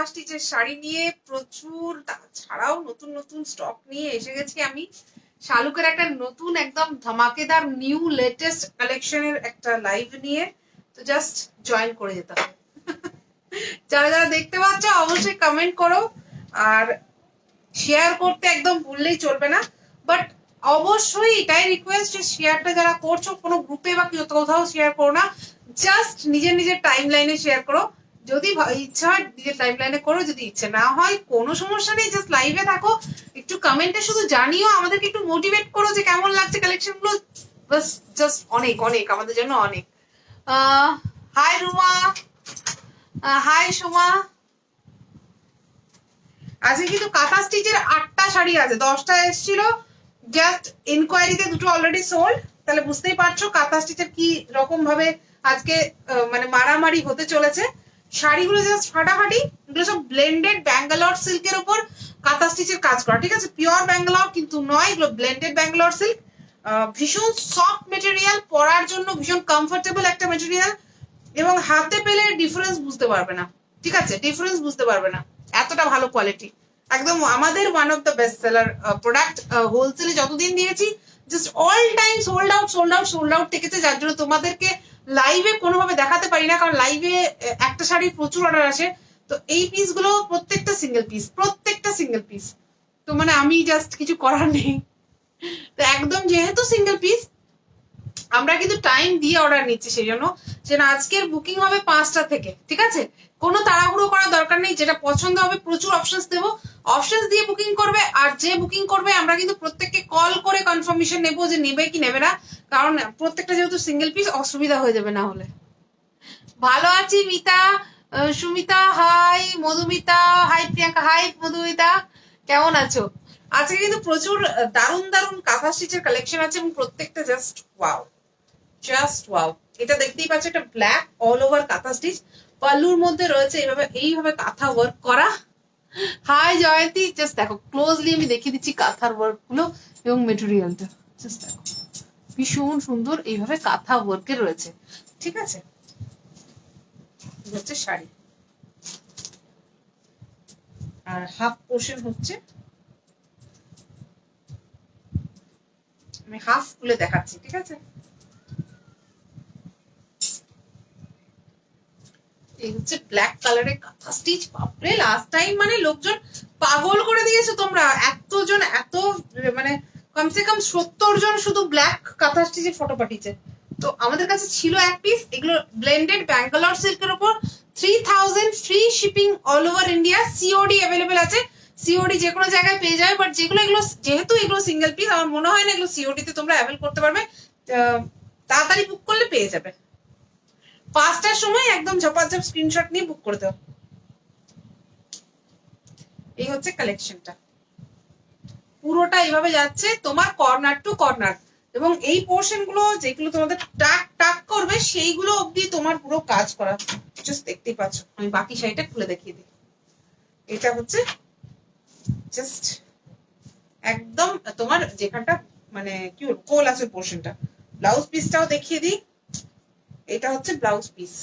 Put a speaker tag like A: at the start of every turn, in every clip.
A: কাঁথা স্টিচের শাড়ি নিয়ে প্রচুর, ছাড়াও নতুন নতুন স্টক নিয়ে এসে গেছি আমি। শালুকের একটা নতুন একদম ধামাকেদার নিউ লেটেস্ট কালেকশনের একটা লাইভ নিয়ে, তো জাস্ট জয়েন করে যেতে হবে। যারা যারা দেখতে পাচ্ছ অবশ্যই কমেন্ট করো, আর শেয়ার করতে একদম ভুললেই চলবে না। বাট অবশ্যই এটাই রিকোয়েস্ট যে শেয়ারটা যারা করছো কোনো গ্রুপে বা কোথাও শেয়ার করো না, জাস্ট নিজের নিজের টাইম লাইনে শেয়ার করো। যদি ইচ্ছা হয় নিজের টাইম লাইনে করো, যদি ইচ্ছে না হয় কোনো সমস্যা নেই, জাস্ট লাইভে থাকো, একটু কমেন্টে শুধু জানিও, আমাদেরকে একটু মোটিভেট করো যে কেমন লাগছে কালেকশন গুলো। বাস জাস্ট অনেক অনেক আমাদের জন্য অনেক। High Ruma, high Soma. আজকে কিন্তু কাঁথা স্টিচের 8টা শাড়ি আছে, 10টা এসেছিল, জাস্ট ইনকোয়ারিতে 2টো অলরেডি সোল্ড। তাহলে বুঝতেই পারছো কাঁথা স্টিচের কি রকম ভাবে আজকে মানে মারামারি হতে চলেছে। শাড়িগুলো জাস্ট ফাটাফাটি, এগুলো সব ব্লেন্ডেড ব্যাঙ্গালোর সিল্কের উপর কাঁথা স্টিচের কাজ করা, ঠিক আছে? পিওর ব্যাঙ্গালোর কিন্তু নয়, এগুলো ব্লেন্ডেড ব্যাঙ্গালোর সিল্ক। ভীষণ সফট মেটেরিয়াল, পরার জন্য ভীষণ কমফোর্টেবল একটা মেটেরিয়াল, এবং হাতে পেলে ডিফারেন্স বুঝতে পারবে না, ঠিক আছে? ডিফারেন্স বুঝতে পারবে না, এতটা ভালো কোয়ালিটি। একদম আমাদের one of the best seller product, হোলসেলে যতদিন দিয়েছি just all time sold out sold out sold out ঠেকেছে, যার জন্য তোমাদেরকে লাইভে কোনোভাবে দেখাতে পারি না, কারণ লাইভে একটা শাড়ির প্রচুর অর্ডার আসে। তো এই পিসগুলো প্রত্যেকটা সিঙ্গেল পিস, প্রত্যেকটা সিঙ্গেল পিস, তো মানে আমি জাস্ট কিছু করার নেই। তো একদম যেহেতু সিঙ্গেল পিস, আমরা কিন্তু টাইম দিয়ে অর্ডার নিচ্ছি, সেই জন্য যে না আজকের বুকিং হবে 5টা থেকে, ঠিক আছে? কোনো তাড়াহুড়ো করার দরকার নেই, যেটা পছন্দ হবে প্রচুর অপশনস দেবো, অপশনস দিয়ে বুকিং করবে। আর যে বুকিং করবে আমরা কিন্তু প্রত্যেককে কল করে কনফার্মেশন নেবো যে নেবে কি নেবে না, কারণ প্রত্যেকটা যেহেতু সিঙ্গেল পিস অসুবিধা হয়ে যাবে না হলে। ভালো আছি Mita, Sumita hi, Madhumita hi, Priyanka hi, Madhumita কেমন আছো? আজকে কিন্তু প্রচুর দারুণ দারুণ কাঁথা স্টিচের কালেকশন আছে, এবং প্রত্যেকটা জাস্ট ওয়াও, জাস্ট ওয়াও। এটা দেখতেই পাচ্ছ, একটা ব্ল্যাক অল ওভার কাঁথা স্টিচ, পাল্লুর মধ্যে রয়েছে এইভাবে কাঁথা ওয়ার্ক করা। হাই জয়ন্তী, জাস্ট দেখো ক্লোজলি আমি দেখিয়ে দিচ্ছি কাঁথার ওয়ার্ক গুলো এবং মেটেরিয়ালটা, জাস্ট দেখো ভীষণ সুন্দর এইভাবে কাঁথা ওয়ার্কে রয়েছে, ঠিক আছে? হচ্ছে শাড়ি, আর হাফ পোর্শন হচ্ছে, আমি হাফ খুলে দেখাচ্ছি, ঠিক আছে? এই হচ্ছে ব্ল্যাক কালারের কাঁথা স্টিচ। বাপরে, লাস্ট টাইম মানে লোকজন পাগল করে দিয়েছে, তোমরা এতজন, এত মানে কমসে কম 70 জন শুধু ব্ল্যাক কাঁথা স্টিচের ফটো পাঠিয়েছে। তো আমাদের কাছে ছিল এক পিস, এগুলো ব্লেন্ডেড ব্যাঙ্গালোর সিল্কের উপর, 3000 free shipping all over India, COD available আছে, সিওডি যে কোনো জায়গায় পেয়ে যাবে। বাট এগুলো যেহেতু এগুলো সিঙ্গেল পিস, আমার মনে হয় না এগুলো সিওডি তে তোমরা অ্যাভেল করতে পারবে, তাড়াতাড়ি বুক করলে পেয়ে যাবে। 5টার সময় একদম ঝপাঝপ স্ক্রিনশট নিয়ে বুক করে দাও। এই হচ্ছে কালেকশনটা, পুরোটা এইভাবে যাচ্ছে তোমার কর্নার টু কর্নার, এবং এই পোর্শন গুলো যেগুলো তোমাদের টাক টাক করবে সেইগুলো অবধি তোমার পুরো কাজ করা, জাস্ট দেখতেই পাচ্ছ। আমি বাকি শাড়িটা খুলে দেখিয়ে দিই। এটা হচ্ছে জাস্ট একদম তোমার যেখানটা মানে কি বলবো কোল আছে পোর্শনটা। ব্লাউজ পিসটাও দেখিয়ে দিই, এটা হচ্ছে ব্লাউজ পিস,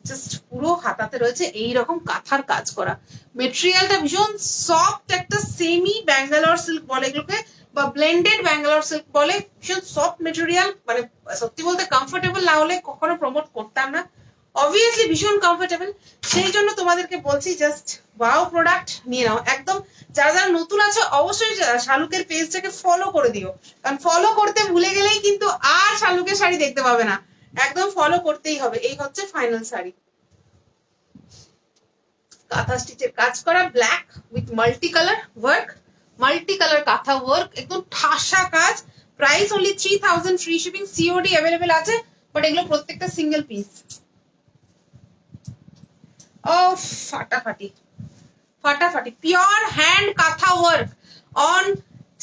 A: জাস্ট পুরো হাতাতে রয়েছে এইরকম কাঁথার কাজ করা। মেটেরিয়ালটা ভীষণ সফট, একটা সেমি ব্যাঙ্গালোর সিল্ক বলে এগুলোকে, বা ব্লেন্ডেড ব্যাঙ্গালোর সিল্ক বলে, ভীষণ সফট মেটেরিয়াল। মানে সত্যি বলতে কমফোর্টেবল না হলে কখনো প্রমোট করতাম না, অবভিয়াসলি ভীষণ কমফোর্টেবল। সেই জন্য তোমাদেরকে বলছি জাস্ট ওয়াও প্রোডাক্ট নিয়ে নাও একদম। যারা যারা নতুন আছে অবশ্যই শালুকের পেজটাকে ফলো করে দিও, কারণ ফলো করতে ভুলে গেলেই কিন্তু আর শালুকের শাড়ি দেখতে পাবে না, একদম ফলো করতেই হবে। এই হচ্ছে ফাইনাল শাড়ি, কাঁথা স্টিচের কাজ করা, black with multi colour work, multi colour কাঁথা ওয়ার্ক, একদম ঠাসা কাজ। Price only 3000 free shipping, COD available আছে, বাট এগুলো প্রত্যেকটা সিঙ্গেল পিস। ও ফাটাফাটি ফাটাফাটি, pure hand kantha work on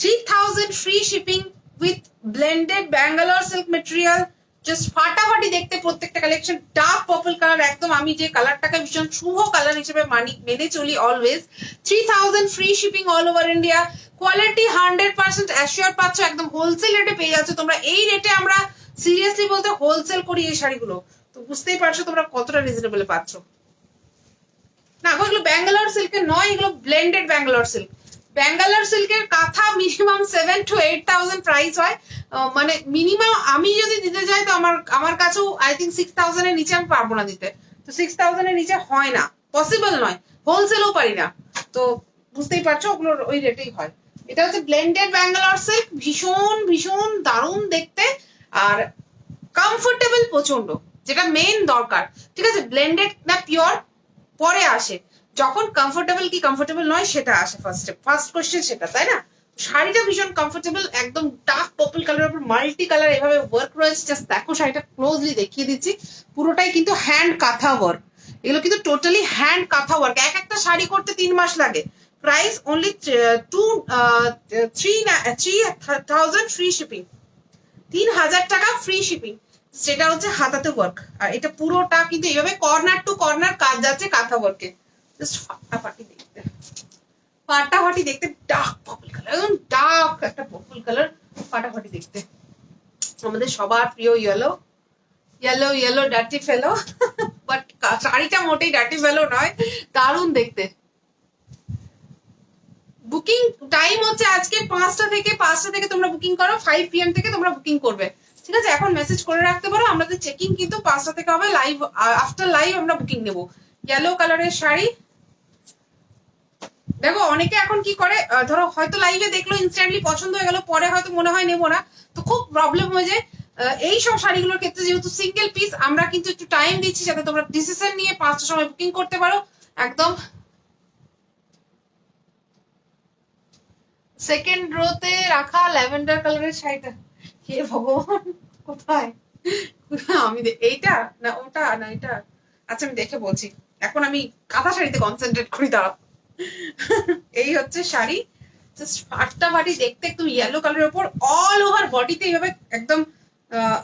A: 3000 free shipping with blended Bangalore silk material, just ফাটাফাটি দেখতে প্রত্যেকটা কালেকশন। ডার্ক পার্পল কালার, একদম আমি যে কালারটাকে ভীষণ শুভ কালার হিসেবে মেনে চলি always. 3000 free shipping all over India, quality 100% assure পাচ্ছ, একদম হোলসেল রেটে পেয়ে যাচ্ছ তোমরা। এই রেটে আমরা সিরিয়াসলি বলতে হোলসেল করি এই শাড়িগুলো, তো বুঝতেই পারছো তোমরা কতটা রিজনেবল পাচ্ছ। না এগুলো ব্যাঙ্গালোর সিল্কের নয়, এগুলো ব্লেন্ডেড ব্যাঙ্গালোর সিল্ক। ব্যাঙ্গালোর সিল্কের কাঁথা মিনিমাম 7 to 8,000 প্রাইস হয়, মানে মিনিমাম আমি যদি দিতে যাই তো আমার কাছেও আই থিঙ্ক 6,000 এর নিচে আমি পারবো না দিতে। তো 6,000 এর নিচে হয় না, পসিবল নয়, হোলসেলও পারি না। তো বুঝতেই পারছো ওগুলোর ওই রেটেই হয়। এটা হচ্ছে ব্লেন্ডেড ব্যাঙ্গালোর সিল্ক, ভীষণ ভীষণ দারুণ দেখতে আর কমফোর্টেবল প্রচন্ড, যেটা মেইন দরকার। ঠিক আছে, ব্লেন্ডেড না পিওর পরে আসে, যখন কমফোর্টেবল কি কমফোর্টেবল নয় সেটা আসে ফার্স্ট কোশ্চেন সেটা, তাই না? শাড়িটা ভীষণ কমফোর্টেবল, একদম ডার্ক পার্পল কালারের উপর মাল্টি কালার এভাবে ওয়ার্ক রয়েছে। জাস্ট দেখো শাড়িটা ক্লোজলি দেখিয়ে দিচ্ছি, পুরোটাই কিন্তু হ্যান্ড কাঁথা ওয়ার্ক, এগুলো কিন্তু টোটালি হ্যান্ড কাঁথা ওয়ার্ক। এক একটা শাড়ি করতে 3 মাস লাগে। প্রাইস অনলি 3,000 ফ্রি শিপিং, 3,000 টাকা ফ্রি শিপিং, সেটা হচ্ছে হাতাতে ওয়ার্ক। আর এটা পুরোটা কিন্তু এইভাবে কর্নার টু কর্নার কাজ যাচ্ছে কাঁথা ওয়ার্কে। জাস্ট ফাটাফাটি দেখতে ডার্ক পার্পল কালার, একদম ডার্ক একটা পার্পল কালার, ফাটাফাটি দেখতে। আমাদের সবার প্রিয় yellow yellow yellow dirty fellow, but শাড়িটা মোটেই ডার্টি ফেলো নয়, দারুণ দেখতে। বুকিং টাইম হচ্ছে আজকে 5টা থেকে তোমরা বুকিং করো, 5 PM থেকে তোমরা বুকিং করবে। ঠিক আছে, এখন মেসেজ করে রাখতে পারো, আমাদের চেকিং কিন্তু 5টা থেকে হবে, লাইভ আফটার লাইভ আমরা বুকিং নেবো। ইয়েলো কালারের শাড়ি দেখো, অনেকে এখন কি করে, ধরো হয়তো লাইভে দেখলো ইনস্ট্যান্টলি পছন্দ হয়ে গেল, পরে হয়তো মনে হয় নেবো না, তো খুব প্রবলেম হয়ে যায়। এই সব শাড়িগুলোর ক্ষেত্রে যেহেতু সিঙ্গেল পিস, আমরা কিন্তু একটু টাইম দিচ্ছি যাতে তোমরা ডিসিশন নিয়ে 5টার সময় বুকিং করতে পারো। একদম সেকেন্ড রোতে রাখা ল্যাভেন্ডার কালারের শাড়িটা, হে ভগবান কোথায়, আমি এইটা না ওটা না এটা, আচ্ছা আমি দেখে বলছি, এখন আমি কাঁথা শাড়িতে কনসেন্ট্রেট করি, দাঁড়াও। এই হচ্ছে শাড়ি, জাস্ট ফাটাফাটি দেখতে, একদম ইয়েলো কালারের উপর অল ওভার বডিতে এইভাবে একদম,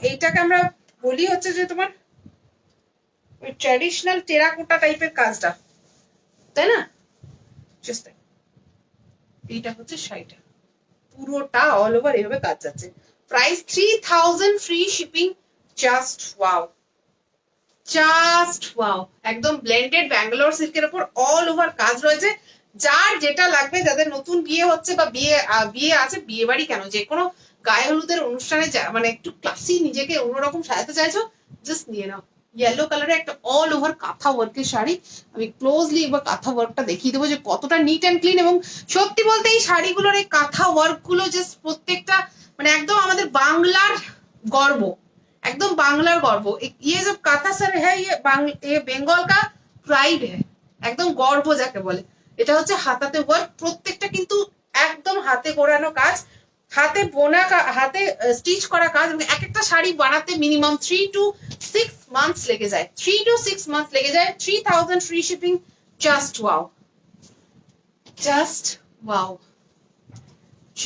A: এইটাকে আমরা বলি হচ্ছে যে তোমার ওই ট্র্যাডিশনাল টেরাকোটা টাইপের কাজটা, তাই না? জাস্ট এইটা হচ্ছে শাড়িটা, পুরোটা অল ওভার এইভাবে কাজ যাচ্ছে। Price 3,000 free shipping, just wow, just wow. একদম ব্লেন্ডেড ব্যাঙ্গালোর সিল্কের উপর অল ওভার কাজ রয়েছে। যার যেটা লাগবে, যাদের নতুন বিয়ে হচ্ছে বা বিয়ে আছে, বিয়ে বাড়ি কেন, যে কোনো গায়ে হলুদের অনুষ্ঠানে মানে একটু ক্লাসি নিজেকে অন্যরকম সাজাতে চাইছো, জাস্ট নিয়ে নাও। ইয়েলো কালারের একটা অল ওভার কাঁথা ওয়ার্কের শাড়ি, আমি ক্লোজলি এবার কাঁথা ওয়ার্কটা দেখিয়ে দেবো যে কতটা নিট অ্যান্ড ক্লিন। এবং সত্যি বলতে এই শাড়িগুলোর এই কাঁথা ওয়ার্ক গুলো জাস্ট প্রত্যেকটা মানে একদম আমাদের বাংলার গর্ব, एकदम बांग्लार गर्व। ये जब काथा सर है ये बेंगल का प्राइड है, एकदम गर्व যাকে বলে। এটা হচ্ছে হাতাতে ওয়ার্ক, প্রত্যেকটা কিন্তু একদম হাতে গোড়ানো কাজ, হাতে বোনা হাতে স্টিচ করা কাজ। এক একটা শাড়ি বানাতে মিনিমাম 3 to 6 months লেগে যায়, 3 to 6 months লেগে যায়। 3,000 free shipping, just wow, just wow,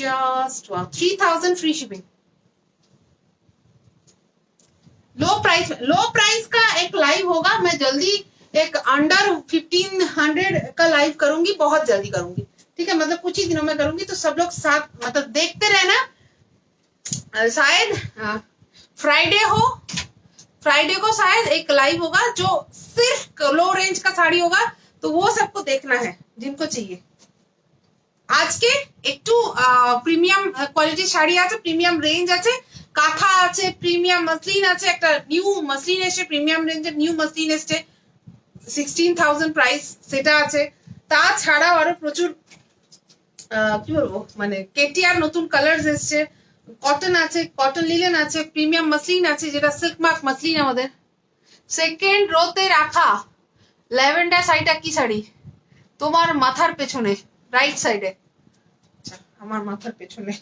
A: just wow. 3,000 free shipping, लो प्राइस का एक लाइव होगा, मैं जल्दी एक अंडर 1,500 का लाइव करूंगी, बहुत जल्दी करूंगी, ठीक है, मतलब कुछ ही दिनों में करूंगी। तो सब लोग साथ मतलब देखते रहना। शायद फ्राइडे को शायद एक लाइव होगा जो सिर्फ लो रेंज का साड़ी होगा, तो वो सबको देखना है जिनको चाहिए। আজকে একটু প্রিমিয়াম কোয়ালিটির শাড়ি আছে, প্রিমিয়াম রেঞ্জ আছে, কাঁথা আছে, প্রিমিয়াম মাসলিন আছে, একটা নিউ মাসলিন এসে প্রিমিয়াম রেঞ্জের নিউ মাসলিন এসছে 16,000 প্রাইস, সেটা আছে। তাছাড়াও আরো প্রচুর কি বলবো মানে কেটিআর নতুন কালার্স এসছে, কটন আছে, কটন লিলেন আছে, প্রিমিয়াম মাসলিন আছে যেটা সিল্ক মার্ক মাসলিন আমাদের। সেকেন্ড রোতে রাখা ল্যাভেন্ডার শাড়িটা কি শাড়ি? তোমার মাথার পেছনে রাইট সাইডে, আচ্ছা আমার মাথার পেছনে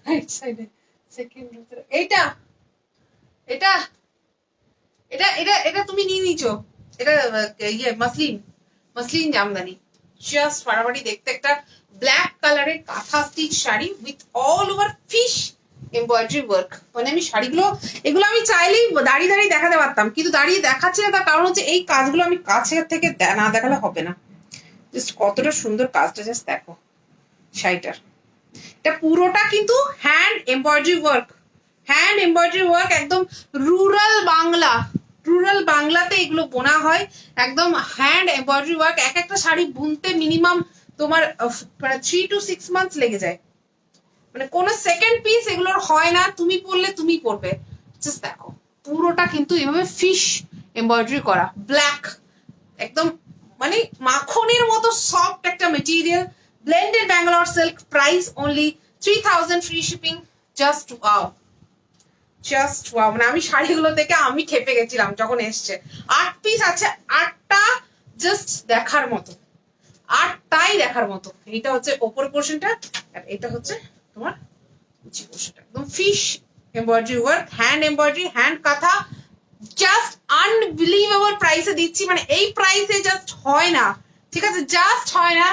A: রাইট সাইডে সেকেন্ড রোতে এইটা এটা এটা এটা এটা তুমি নিয়ে নিছো, এটা ইয়ে মাসলিন জামদানি, জাস্ট ফাটাফাটি দেখতে একটা ব্ল্যাক কালারের কাঁথা stitch sari with all over fish embroidery work. মানে আমি শাড়িগুলো এগুলো আমি চাইলেই দাঁড়িয়ে দাঁড়িয়ে দেখাতে পারতাম, কিন্তু দাঁড়িয়ে দেখাচ্ছি না, তার কারণ হচ্ছে এই কাজগুলো আমি কাছে থেকে না দেখালে হবে না। জাস্ট কতটা সুন্দর কাজটা জাস্ট দেখো শাড়িটার। এটা পুরোটা কিন্তু হ্যান্ড এমব্রয়ডারি ওয়ার্ক, একদম রুরাল বাংলা রুরাল বাংলাতে এগুলো বোনা হয়, একদম হ্যান্ড এমব্রয়ডারি ওয়ার্ক। এক একটা শাড়ি বুনতে মিনিমাম তোমার মানে 3 to 6 মান্থস লেগে যায়, মানে কোনো সেকেন্ড পিস এগুলোর হয় না, তুমি পরলে তুমি পরবে। জাস্ট দেখো পুরোটা কিন্তু এভাবে ফিশ এমব্রয়ডারি করা, ব্ল্যাক, একদম মানে মাখনের মতো সফট একটা material, blended Bangalore silk, price only 3000, free shipping. Just wow, just wow. মানে আমি শাড়িগুলো দেখে আমি খেপে গেছিলাম যখন এসছে। 8 পিস আছে, 8টা জাস্ট দেখার মতো, 8টাই দেখার মতো। এটা হচ্ছে ওপর পোর্শনটা, আর এটা হচ্ছে তোমার নিচে পোর্শনটা, একদম fish embroidery work, hand embroidery, hand কাঁথা। জাস্ট আনবিলিভেবল প্রাইসে দিচ্ছি, মানে এই প্রাইসে জাস্ট হয় না, ঠিক আছে, জাস্ট হয় না,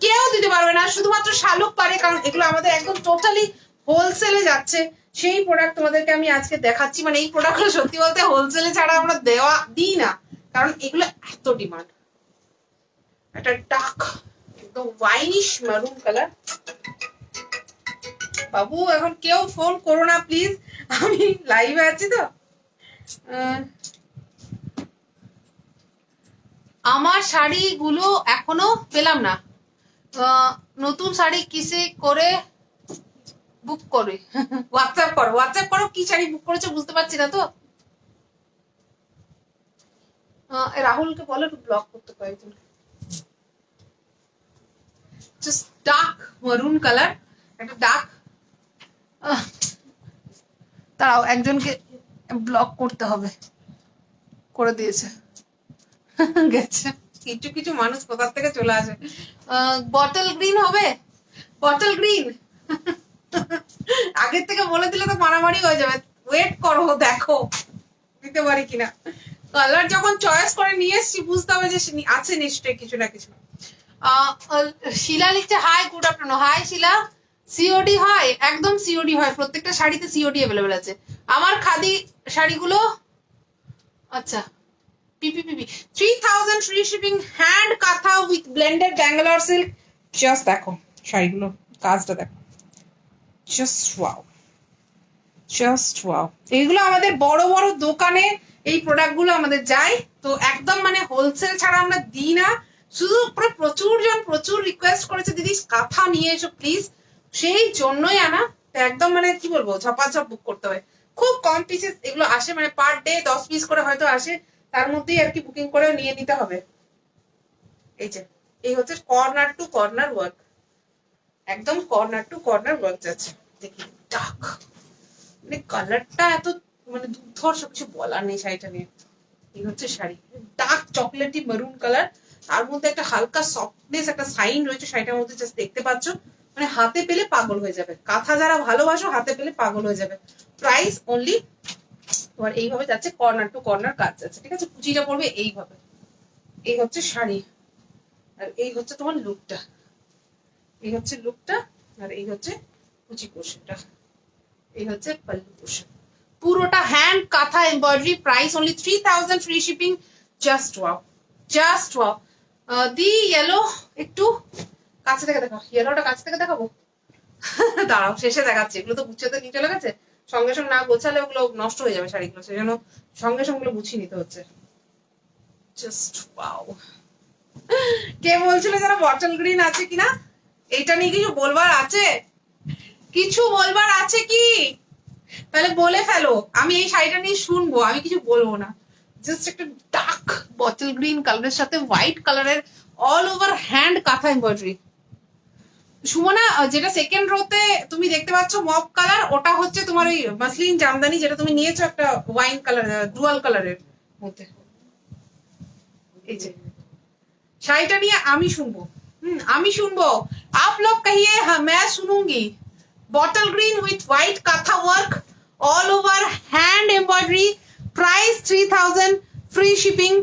A: কেউ দিতে পারবে না, শুধুমাত্র শালুক পারে, কারণ এগুলো আমাদের একদম টোটালি হোলসেলে যাচ্ছে। সেই প্রোডাক্ট তোমাদেরকে আমি আজকে দেখাচ্ছি। মানে এই প্রোডাক্টগুলো সত্যি বলতে হোলসেলে ছাড়া আমরা দিই না, কারণ এগুলো এত ডিমান্ড। একটা ডার্ক একদম ওয়াইনিশ মারুন কালার। বাবু এখন কেউ ফোন করো না প্লিজ, আমি লাইভে আছি তো। আমার শাড়িগুলো এখনো পেলাম না, নতুন শাড়ি কিসে করে বুক করে? হোয়াটসঅ্যাপ করো, হোয়াটসঅ্যাপ করো, কি শাড়ি বুক করেছো বুঝতে পারছি না তো। রাহুলকে বলো একটু ব্লক করতে কয়েকজন। জাস্ট ডার্ক মারুন কালার, একটা ডার্ক, তারাও একজনকে ব্লক করতে হবে, করে দিয়েছে, গেছে। কিছু কিছু মানুষ কোথা থেকে চলে আসে। বটল গ্রিন হবে, বটল গ্রিন। আগের থেকে বলে দিলে তো মারামারি হয়ে যাবে, ওয়েট করো দেখো দিতে পারি কিনা। কালার যখন চয়েস করে নিয়ে এসছি বুঝতে হবে যে আছে নিশ্চয়ই কিছু না কিছু। শিলা লিখছে হাই, গুড আফটারনুন। হাই শিলা। সিওডি হয়, একদম সিওডি হয়, প্রত্যেকটা শাড়িতে সিওডি অ্যাভেলেবেল আছে। আমার খাদি শাড়িগুলো, আচ্ছা পিপি 3000, ফ্রি শিপিং, হ্যান্ড কাঁথা with blended Bangalore silk. Just দেখো শাড়িগুলো, কাজটা দেখো, জাস্ট ওয়াও, জাস্ট ওয়াও। এইগুলো আমাদের বড় বড় দোকানে এই প্রোডাক্টগুলো আমাদের যায়, তো একদম মানে হোলসেল ছাড়া আমরা দিই না। শুধু প্রচুর রিকোয়েস্ট করেছে দিদি কাঁথা নিয়ে এসো প্লিজ, সেই জন্যই আনা। একদম মানে কি বলবো, ঝপাঝপ বুক করতে হয়। খুব কম পিসেস এগুলো আসে, মানে পার ডে 10 পিস করে হয়তো আসে, তার মধ্যেই আর কি বুকিং করে নিয়ে নিতে হবে। এই যে এই হচ্ছে কর্নার টু কর্নার ওয়ার্ক, একদম কর্নার টু কর্নার ওয়ার্ক যাচ্ছে। দেখি ডার্ক, মানে কালারটা এত মানে দুর্ধর্ষ, কিছু বলার নেই শাড়িটা নিয়ে। এই হচ্ছে sari, dark chocolatey maroon colour, তার মধ্যে একটা হালকা সফটনেস, একটা সাইন রয়েছে শাড়িটার মধ্যে, জাস্ট দেখতে পাচ্ছ, মানে হাতে পেলে পাগল হয়ে যাবে। কাঁথা যারা ভালোবাসো হাতে পেলে পাগল হয়ে যাবে। প্রাইস অনলি তোমার এইভাবে যাচ্ছে, কর্নার টু কর্নার কাজ যাচ্ছে, ঠিক আছে। কুচিটা পড়বে এইভাবে। এই হচ্ছে শাড়ি, আর এই হচ্ছে তোমার লুকটা, এই হচ্ছে লুকটা, আর এই হচ্ছে কুচি পোর্শনটা, এই হচ্ছে পাল্লু পোর্শন। পুরোটা hand kantha embroidery, price only 3000, free shipping. Just wow, just wow. The yellow একটু কাছে থেকে দেখাও, ইয়েলোটা কাছে থেকে দেখাবো। দাঁড়াও শেষে দেখাচ্ছি, এগুলো তো গুছাতে নিয়ে চলে গেছে, সঙ্গে সঙ্গে না গোছালে ওগুলো নষ্ট হয়ে যাবে শাড়িগুলো, সেই জন্য সঙ্গে সঙ্গে গুছিয়ে নিতে হচ্ছে। Just wow. কে বলছিল যারা বটল গ্রিন আছে কিনা, এইটা নিয়ে কিছু বলবার আছে? কিছু বলবার আছে কি? তাহলে বলে ফেলো, আমি এই শাড়িটা নিয়ে শুনবো, আমি কিছু বলবো না। জাস্ট একটা ডার্ক বটল গ্রিন কালারের সাথে হোয়াইট কালারের all over hand kantha embroidery. Sumana, যেটা সেকেন্ড রোতে তুমি দেখতে পাচ্ছ মপ কালার, ওটা হচ্ছে তোমার ওই মাসলিন জামদানি, যেটা তুমি নিয়েছো একটা ওয়াইন কালার, ডুয়াল কালারের মধ্যে। এই যে শাড়িটা নিয়ে আমি শুনবো, আমি শুনবো। आप लोग कहिए, हाँ मैं सुनूंगी। Bottle green with white kantha work, all over hand embroidery, price 3000, free shipping.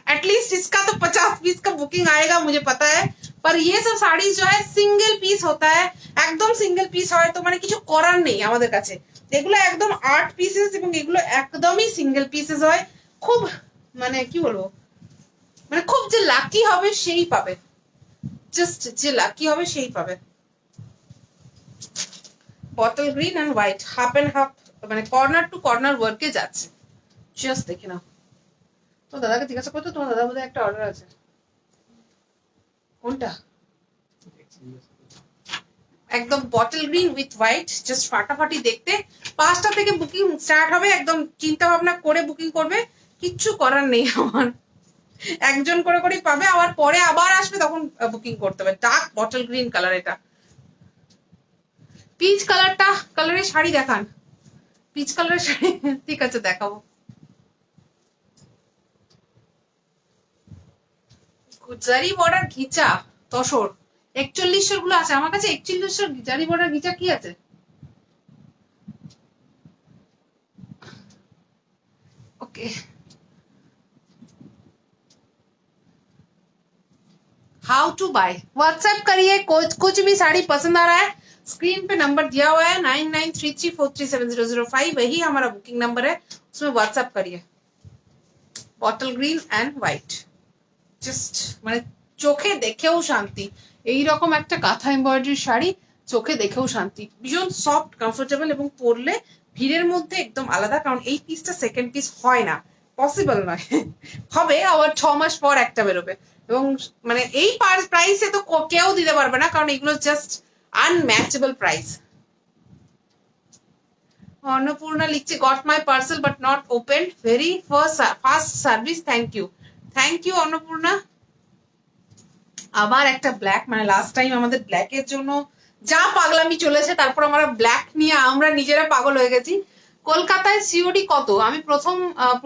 A: At least इसका तो 50 पीस का बुकिंग आएगा मुझे पता है, पर ये सब साड़ी जो है सिंगल पीस होता है, একদম সিঙ্গেল পিস হয়, তো মানে কিছু করার নেই আমাদের কাছে। এগুলো একদম 8 পিসেস, এবং এগুলো একদমই সিঙ্গেল পিসেস হয়। খুব মানে কি বলবো, মানে খুব যে লাকি হবে সেই পাবে, জাস্ট যে লাকি হবে সেই পাবে। Bottle green and white, half and half, মানে কর্নার টু কর্নার ওয়ার্কে যাচ্ছে, জাস্ট দেখে নাও। তো দাদাকে জিজ্ঞাসা করতো, তোমার দাদা বোধহয় একটা অর্ডার আছে। কোনটা? একদম bottle green with white, just ফাটাফাটি দেখতে। 5টা থেকে বুকিং স্টার্ট হবে, একদম চিন্তা ভাবনা করে বুকিং করবে, কিচ্ছু করার নেই আমার। একজন করে করেই পাবে, আবার পরে আবার আসবে তখন বুকিং করতে হবে। ডার্ক বটল গ্রিন কালার এটা। পিচ কালারের শাড়ি দেখান, পিচ কালারের শাড়ি। ঠিক আছে দেখাবো। জারি বর্ডার ঘিচা তসর 4100 গুলো আছে আমার কাছে। 4100 জারি বর্ডার ঘিচা কি আছে? Okay, how to buy, WhatsApp करिए। कुछ भी साड़ी पसंद आ रहा है, स्क्रीन पे नंबर दिया हुआ है 9933437005, वही हमारा बुकिंग नंबर है, उसमें व्हाट्सएप करिए। Bottle green and white, just মানে চোখে দেখেও শান্তি। এইরকম একটা কাঁথা এমব্রয়ডারি শাড়ি চোখে দেখেও শান্তি, ভীষণ সফট, কমফোর্টেবল, এবং পরলে ভিড়ের মধ্যে একদম আলাদা। কারণ এই পিসটা সেকেন্ড পিস হয় না, পসিবল নয়। হবে আবার 6 মাস পর একটা বেরোবে, এবং মানে এই প্রাইসে তো কেউ দিতে পারবে না, কারণ এগুলো জাস্ট আনম্যাচেবল প্রাইস। অন্নপূর্ণা লিখছে, got my parcel but not opened, very fast service, thank you. Thank you Annapurna. আবার একটা ব্ল্যাক, মানে লাস্ট টাইম আমাদের ব্ল্যাকের জন্য যা পাগলামি চলেছে, তারপর আমরা ব্ল্যাক নিয়ে আমরা নিজেরা পাগল হয়ে গেছি। কলকাতায় সিওডি কত? আমি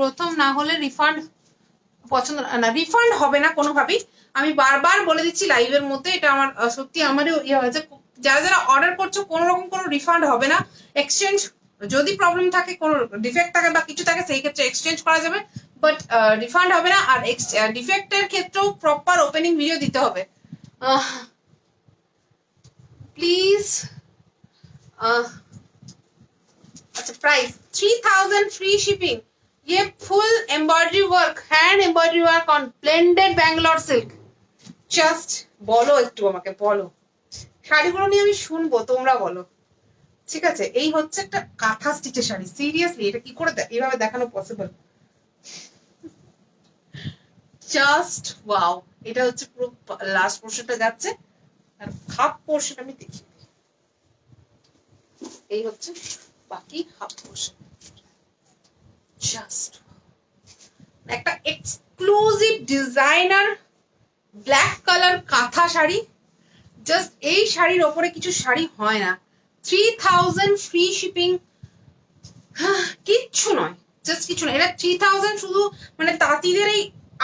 A: প্রথম না হলে রিফান্ড পছন্দ না, রিফান্ড হবে না কোনোভাবেই। আমি বারবার বলে দিচ্ছি লাইভের মধ্যে, এটা আমার সত্যি আমারও ইয়ে হয়েছে। যারা যারা অর্ডার করছো, কোনো রকম কোনো রিফান্ড হবে না। এক্সচেঞ্জ যদি প্রবলেম থাকে, কোনো ডিফেক্ট থাকে বা কিছু থাকে, সেই ক্ষেত্রে এক্সচেঞ্জ করা যাবে, বাট রিফান্ড হবে না। আর ডিফেক্টের ক্ষেত্রেও প্রপার ওপেনিং ভিডিও দিতে হবে প্লিজ। अच्छा प्राइस 3000 फ्री शिपिंग, ये full embroidery work, hand embroidery work on blended Bangalore silk. Just বলো, একটু আমাকে বলো, শাড়িগুলো নিয়ে আমি শুনবো, তোমরা বলো। ঠিক আছে, এই হচ্ছে একটা কাঁথা স্টিচের শাড়ি। সিরিয়াসলি এটা কি করে এইভাবে দেখানো পসিবল? Just wow. এটা হচ্ছে পুরো লাস্ট পোর্শনটা যাচ্ছে, আর হাফ পোর্শন আমি দেখি, এই হচ্ছে বাকি হাফ পোর্শন। জাস্ট একটা এক্সক্লুসিভ ডিজাইনার ব্ল্যাক কালার কাঁথা শাড়ি। জাস্ট এই শাড়ির ওপরে কিছু শাড়ি হয় না। 3000 ফ্রি শিপিং, কিচ্ছু নয়, জাস্ট কিছু নয়। এটা 3000 শুধু মানে তাঁতিদের এই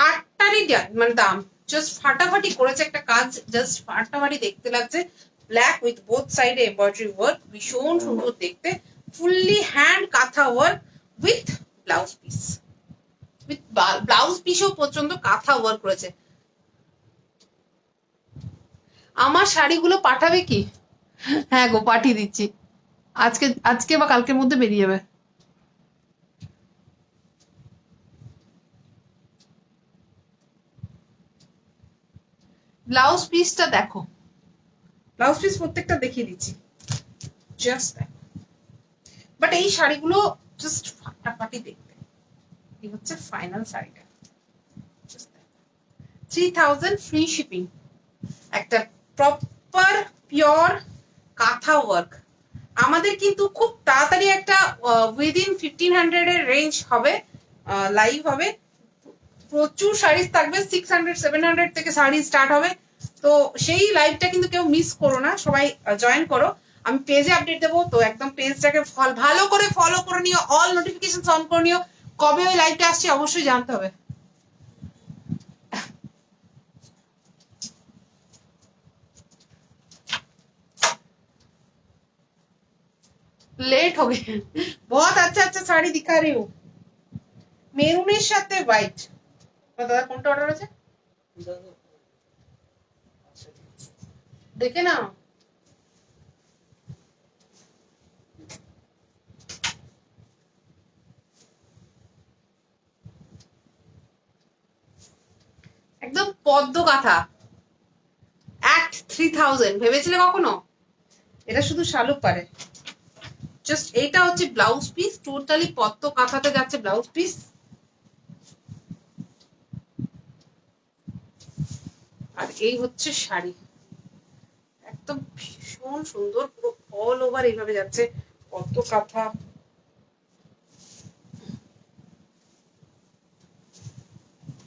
A: 8টারই মানে দাম। জাস্ট ফাটাফাটি করেছে একটা কাজ, জাস্ট ফাটাফাটি দেখতে লাগছে। ব্ল্যাক উইথ বোথ সাইডে এমব্রয়ডারি ওয়ার্ক, ভীষণ সুন্দর দেখতে। Fully hand kantha work with blouse piece, with blouse পিসেও পর্যন্ত কাঁথা ওয়ার্ক করেছে। আমার শাড়িগুলো পাঠাবে কি? হ্যাঁ গো, পাঠিয়ে দিচ্ছি, আজকে বা কালকের মধ্যে বেরিয়ে যাবে। ব্লাউজ পিসটা দেখো, ব্লাউজ পিস প্রত্যেকটা দেখিয়ে দিচ্ছি, জাস্ট দেখো। বাট এই শাড়িগুলো জাস্ট ফাটাফাটি দেখতে। এই হচ্ছে ফাইনাল শাড়িটা, 3000 ফ্রি শিপিং, একটা প্রপার পিওর কাঁথা ওয়ার্ক। আমাদের কিন্তু খুব তাড়াতাড়ি একটা উইদিন 1500 এর রেঞ্জ হবে, লাইভ হবে, প্রচুর শাড়ি থাকবে। 600-700 থেকে শাড়ি স্টার্ট হবে। তো সেই লাইভটা কিন্তু কেউ মিস করো না, সবাই জয়েন করো। আমি পেজে আপডেট দেবো, তো একদম পেজটাকে ভালো করে ফলো করে নিও, অল নোটিফিকেশন অন করে নিও। কবে ওই লাইভটা আসছে অবশ্যই জানতে হবে। लेट हो गए, बहुत अच्छा अच्छा साड़ी दिखा रही हूँ, মেরুনের সাথে হোয়াইট। দাদা কোনটা অর্ডার আছে দেখে নাও। একদম পদ্ম কাঁথা, অ্যাক্ট 3000 ভেবেছিলে কখনো? এটা শুধু শালুক পারে। জাস্ট এইটা হচ্ছে ব্লাউজ পিস, টোটালি পদ্ম কাঁথাতে যাচ্ছে ব্লাউজ পিস। আর এই হচ্ছে শাড়ি, একদম ভীষণ সুন্দর, পুরো অল ওভার এইভাবে যাচ্ছে, কত কাঁথা।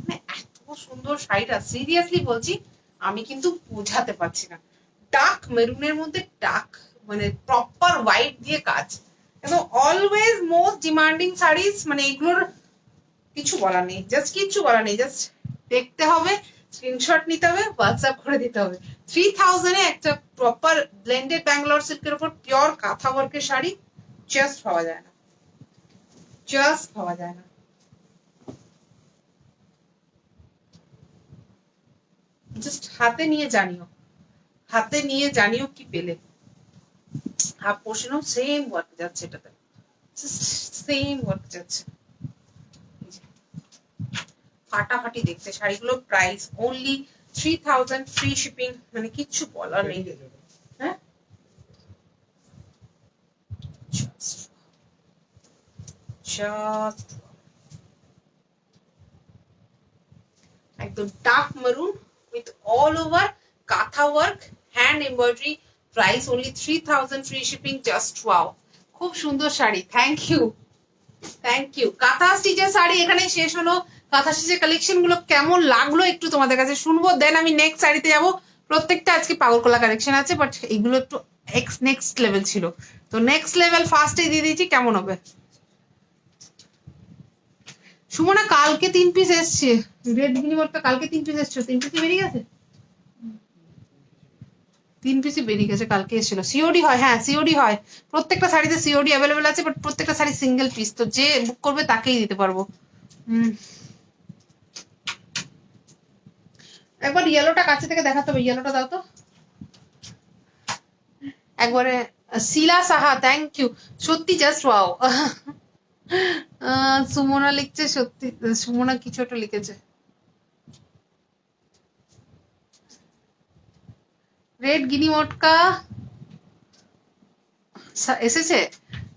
A: মানে এত সুন্দর শাড়িটা, সিরিয়াসলি বলছি, আমি কিন্তু বোঝাতে পারছি না। ডার্ক মেরুনের মধ্যে ডার্ক মানে প্রপার হোয়াইট দিয়ে কাজ, এবং অলওয়েজ মোস্ট ডিমান্ডিং শাড়িজ, মানে এগুলোর কিছু বলার নেই, জাস্ট কিচ্ছু বলার নেই, জাস্ট দেখতে হবে, স্ক্রিনশট নিতে হবে, হোয়াটসঅ্যাপ করে দিতে হবে। 3000-এ একটা প্রপার ব্লেন্ডেড ব্যাঙ্গালোর সিল্কের উপর পিওর কাঁথা ওয়ার্কের শাড়ি জাস্ট পাওয়া যায় না, জাস্ট পাওয়া যায় না। জাস্ট হাতে নিয়ে জানিও, হাতে নিয়ে জানিও কি পেলে। হাফ পোর্শনও সেম ওয়ার্ক যাচ্ছে, এটাতে সেম ওয়ার্ক যাচ্ছে, ফাটাফাটি দেখতে শাড়িগুলো। প্রাইস অনলি 3000, ফ্রি শিপিং, মানে কিচ্ছু বলার নেই। হ্যাঁ, জাস্ট একদম dark maroon with all over kantha work, hand embroidery, price only 3000, free shipping, just wow. খুব সুন্দর sari, thank you, thank you. Kantha স্টিচের শাড়ি এখানে শেষ হলো। কাঁথা স্টিচের কালেকশন গুলো কেমন লাগলো একটু তোমাদের কাছে শুনবো, দেন আমি নেক্সট শাড়িতে যাবো। প্রত্যেকটা আজকে পাগলকোলা কালেকশন আছে, বাট এগুলো একটু নেক্সট লেভেল ছিল, তো নেক্সট লেভেল ফার্স্টে দিয়ে দিয়েছি, কেমন হবে। সুমনা কালকে 3 পিস এসছে, রেড মিনিমারটা কালকে 3 পিস এসছে, 3 পিসই বেরিয়ে গেছে, 3 পিসই বেরিয়ে গেছে, কালকে এসেছিল। সিওডি হয়, হ্যাঁ সিওডি হয়, প্রত্যেকটা শাড়িতে সিওডি অ্যাভেলেবেল আছে, বাট প্রত্যেকটা শাড়ি সিঙ্গেল পিস, তো যে বুক করবে তাকেই দিতে পারবো। একবার ইয়েলোটা কাছে থেকে দেখাতে হবে, ইয়েলোটা দাও তো একবারে। শিলা সাহা, থ্যাংক ইউ, সত্যি জাস্ট ওয়াও। সুমনা লিখছে, সত্যি সুমনা কিছু একটা লিখেছে। রেড গিনি মটকা এসেছে,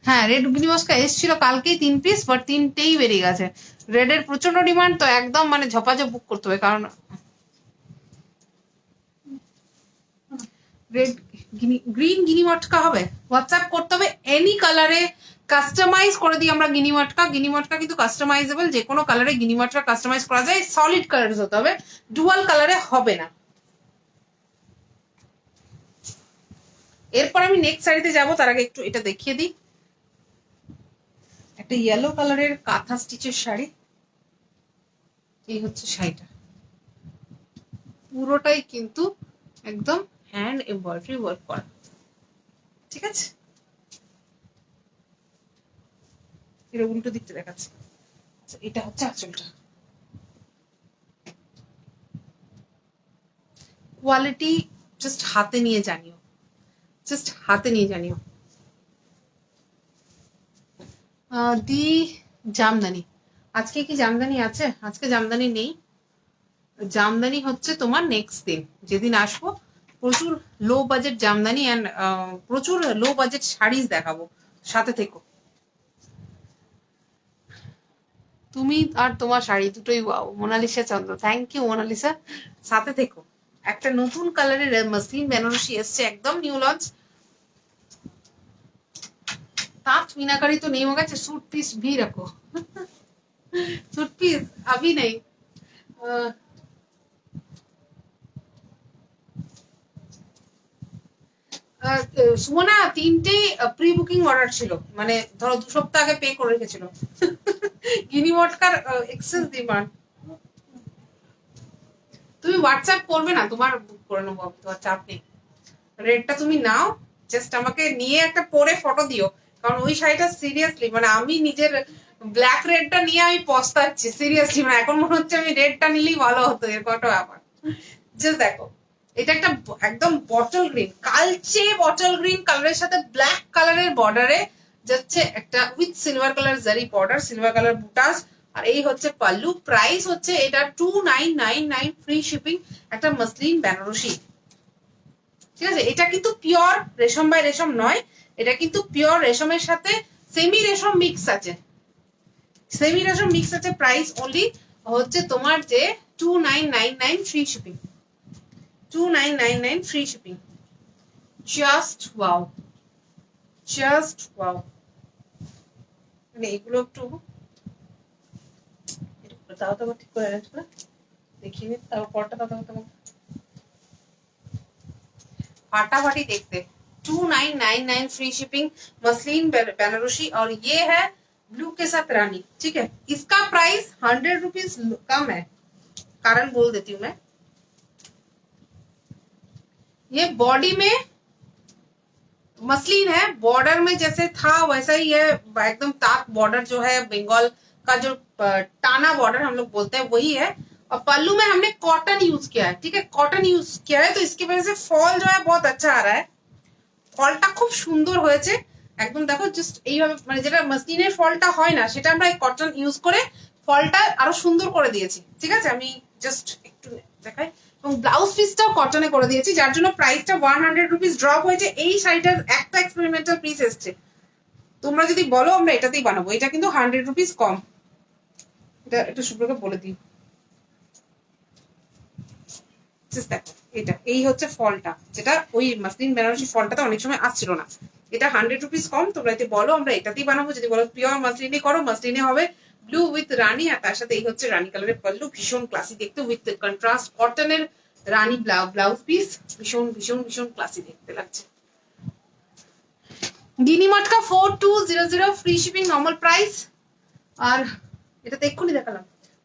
A: হ্যাঁ রেড গিনি মটকা এসেছিল কালকেই 3 পিস, বাট 3টেই বেরিয়ে গেছে। রেডের প্রচন্ড ডিমান্ড, তো একদম মানে ঝপাঝপ বুক করতে হবে, কারণ রেড গ্রিন গিনি মটকা হবে, হোয়াটসঅ্যাপ করতে হবে, এনি কালারে কাস্টমাইজ করে দিই আমরা গিনি মটকা। গিনি মটকা কিন্তু কাস্টমাইজেবল, যে কোনো কালারে গিনি মটকা কাস্টমাইজ করা যায়, সলিড কালার হতে হবে, ডুয়াল কালারে হবে না। এরপর আমি নেক্সট শাড়িতে যাবো, তার আগে একটু এটা দেখিয়ে দিই, একটা ইয়েলো কালারের কাঁথা স্টিচের শাড়ি। এই হচ্ছে শাড়িটা, পুরোটাই কিন্তু একদম হ্যান্ড এমব্রয়ডারি ওয়ার্ক করা, ঠিক আছে। এর উল্টো দিকটা দেখাচ্ছে, আচ্ছা এটা হচ্ছে আঁচলটা। কোয়ালিটি জাস্ট হাতে নিয়ে জানিও, জাস্ট হাতে নিয়ে জানিও। দি জামদানি, আজকে কি জামদানি আছে? আজকে জামদানি নেই, জামদানি হচ্ছে তোমার নেক্সট দিন, যেদিন আসবো। প্রচুর লো বাজেট জামদানি অ্যান্ড প্রচুর লো বাজেট শাড়িজ দেখাবো, সাথে থেকো। তুমি আর তোমার শাড়ি দুটোই wow. Monalisa Chandra, thank you Monalisa, সাথে থেকো। একটা নতুন কালারের মাসলিন বেনারসি এসছে, একদম নিউ লঞ্চ। তাঁত मीनाकारी तो नहीं होगा, सूट पीस भी रखो। सूट पीस अभी नहीं। সুমনা 3টেই প্রি বুকিং অর্ডার ছিল, মানে ধরো 2 সপ্তাহ আগে পে করে রেখেছিল। গিনি মটকার এক্সেস ডিমান্ড। তুমি হোয়াটসঅ্যাপ করবে না, তোমার বুক করে নেবো, তোমার চাপ নেই। রেটটা তুমি নাও, জাস্ট আমাকে নিয়ে একটা পরে ফটো দিও, কারণ ওই শাড়িটা সিরিয়াসলি মানে আমি নিজের ব্ল্যাক রেডটা নিয়ে আমি পস্তাচ্ছি সিরিয়াসলি, মানে এখন মনে হচ্ছে আমি রেডটা নিলেই ভালো হতো, এর কত ব্যাপার। জাস্ট দেখো, এটা একটা একদম বটল গ্রিন, কালচে বটল গ্রিন কালারের সাথে ব্ল্যাক কালারের বর্ডারে যাচ্ছে, একটা উইথ সিলভার কালার জারি বর্ডার, সিলভার কালার বুটাস, আর এই হচ্ছে পাল্লু। প্রাইস হচ্ছে এটা 2999, ফ্রি শিপিং, একটা মসলিন বেনারসি, ঠিক আছে। এটা কিন্তু পিওর রেশম বাই রেশম নয়, এটা কিন্তু পিওর রেশমের সাথে সেমি রেশম মিক্স আছে, সেমি রেশম মিক্স আছে। প্রাইস অনলি হচ্ছে তোমার যে 2999, free shipping. 2999 free shipping. Just wow. Just wow. মানে এগুলো একটু তাও তো ঠিক করে অ্যারেঞ্জ করে দেখিয়ে নি, তারপর পরটা তাও फाटाफाटी देखते 2999 फ्री शिपिंग मसलिन बनारसी और ये है ब्लू के साथ रानी। ठीक है, इसका प्राइस 100 रुपीज कम है, कारण बोल देती हूँ मैं। ये बॉडी में मसलिन है, बॉर्डर में जैसे था वैसा ही है, एकदम ताक बॉर्डर जो है बंगाल का जो टाना बॉर्डर हम लोग बोलते हैं वही है। और पल्लू में हमने कॉटन यूज किया है। ठीक है, कॉटन यूज किया है, तो इसकी वजह से फॉल जो है बहुत अच्छा आ रहा है। ফলটা খুব সুন্দর হয়েছে একদম। দেখো জাস্ট এইভাবে মানে যেটা মাসলিনের ফলটা হয় না সেটা আমরা এই কটন ইউজ করে ফলটা আরো সুন্দর করে দিয়েছি। ঠিক আছে, আমি জাস্ট একটু দেখাই। এবং ব্লাউজ পিসটাও কটনে করে দিয়েছি, যার জন্য প্রাইসটা 100 রুপিস ড্রপ হয়েছে। এই শাড়িটার একটা এক্সপেরিমেন্টাল পিস এসছে, তোমরা যদি বলো আমরা এটাতেই বানাবো। এটা কিন্তু 100 রুপিস কম। এটা একটু শুভ্রকে বলে দিই। দেখো এটা এই হচ্ছে ফলটা, যেটা ওই মাসলিন বেনারসি ফলটাতে অনেক সময় আসছিল না। এটা 100 রুপিস কম। তোমরা এতে বলো আমরা এটাতেই বানাবো। যদি বলো পিওর মাসলিনে করো, মাসলিনে হবে ব্লু উইথ রানী, আর তার সাথে এই হচ্ছে রানী কালারের পল্লু, ভীষণ ক্লাসি দেখতে, উইথ কন্ট্রাস্ট কটনের রানী ব্লাউজ পিস, ভীষণ ভীষণ ভীষণ ক্লাসি দেখতে লাগছে। গিনি মটকা 4200 ফ্রি শিপিং নর্মাল প্রাইস। আর এটা তো এক্ষুনি দেখালাম।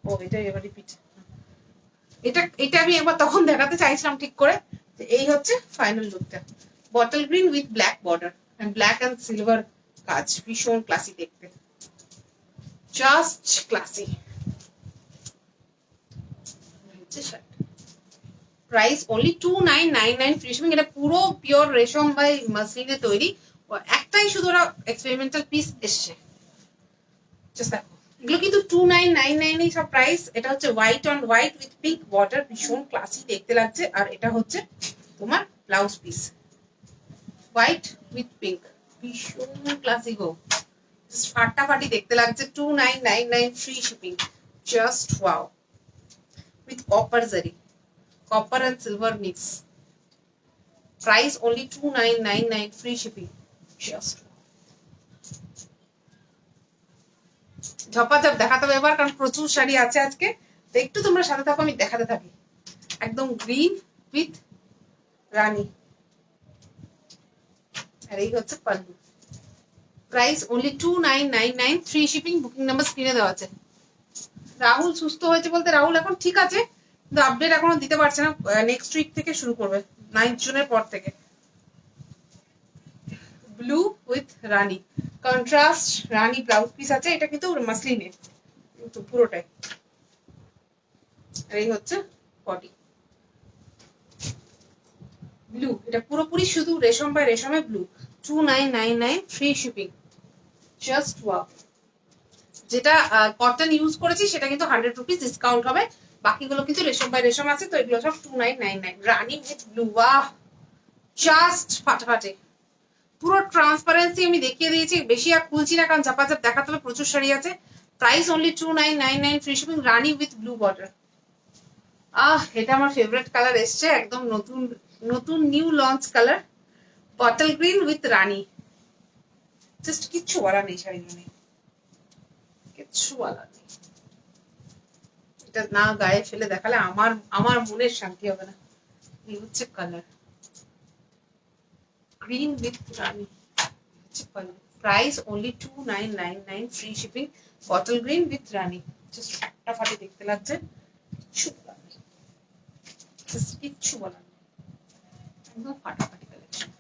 A: ও এটা এবার রিপিট। এটা আমি একবার তখন দেখাতে চাইছিলাম ঠিক করে। এই হচ্ছে ফাইনাল লুকটা, bottle green with black border, black and silver কাজ, ভীষণ ক্লাসি দেখতে, just classy. Price only 2999 free shipping. এটা পুরো পিওর রেশম বাই মাসলিনে তৈরি। একটাই শুধু ওরা এক্সপেরিমেন্টাল পিস এসছে। জাস্ট দেখো, এগুলো কিন্তু 2999 সব প্রাইস। এটা হচ্ছে white on white with pink border, ভীষণ ক্লাসি দেখতে লাগছে। আর এটা হচ্ছে তোমার blouse piece, white with pink, ভীষণ ক্লাসি গো, ফাটাফাটি দেখতে লাগছে। 2999 free shipping, just wow, with copper zari, copper and silver mix. Price only 2999 free shipping, just ঝপাঝপ দেখাতে হবে এবার, কারণ প্রচুর শাড়ি আছে আজকে। তো একটু তোমরা সাথে থাকো, আমি দেখাতে থাকি। একদম গ্রিন উইথ রানী, আর এই হচ্ছে pallu. Price only 2999 free shipping. Booking number স্ক্রিনে দেওয়া আছে। রাহুল সুস্থ হয়েছে বলতে রাহুল এখন ঠিক আছে, কিন্তু আপডেট এখনো দিতে পারছে না। নেক্সট উইক থেকে শুরু করবে, 9 জুনের পর থেকে। Blue with Rani, contrast Rani blouse piece আছে। এটা কিন্তু মাসলিনের কিন্তু পুরোটাই। আর এই হচ্ছে বডি ব্লু, এটা পুরোপুরি শুধু রেশম বাই রেশমে blue. 2999 free shipping, just wow. যেটা কটন ইউজ করেছি সেটা কিন্তু 100 রুপিস ডিসকাউন্ট হবে, বাকিগুলো কিন্তু রেশম বাই রেশম আছে। তো এগুলো সব 2999। রানী উইথ ব্লু, ওয়াহ, জাস্ট ফাটাফাটি। পুরো ট্রান্সপারেন্সি আমি দেখিয়ে দিয়েছি, বেশি আর খুলছি না কারণ ঝাপাঝাপ দেখাতে হবে, প্রচুর শাড়ি আছে। Price only 2999 free shipping, Rani with blue border. এটা আমার ফেভারিট কালার এসছে, একদম নতুন নতুন new launch colour, bottle green with Rani. Just কিচ্ছু বলা নেই, শাড়িগুলো নেই, কিচ্ছু বলা নেই। এটা না গায়ে ফেলে দেখালে আমার মনের শান্তি হবে না। এই হচ্ছে colour, green with Rani. Price only 2999 free shipping, bottle green with Rani. Just ফাটাফাটি দেখতে লাগছে, কিচ্ছু বলার নেই, কিচ্ছু বলার নেই, একদম ফাটাফাটি collection.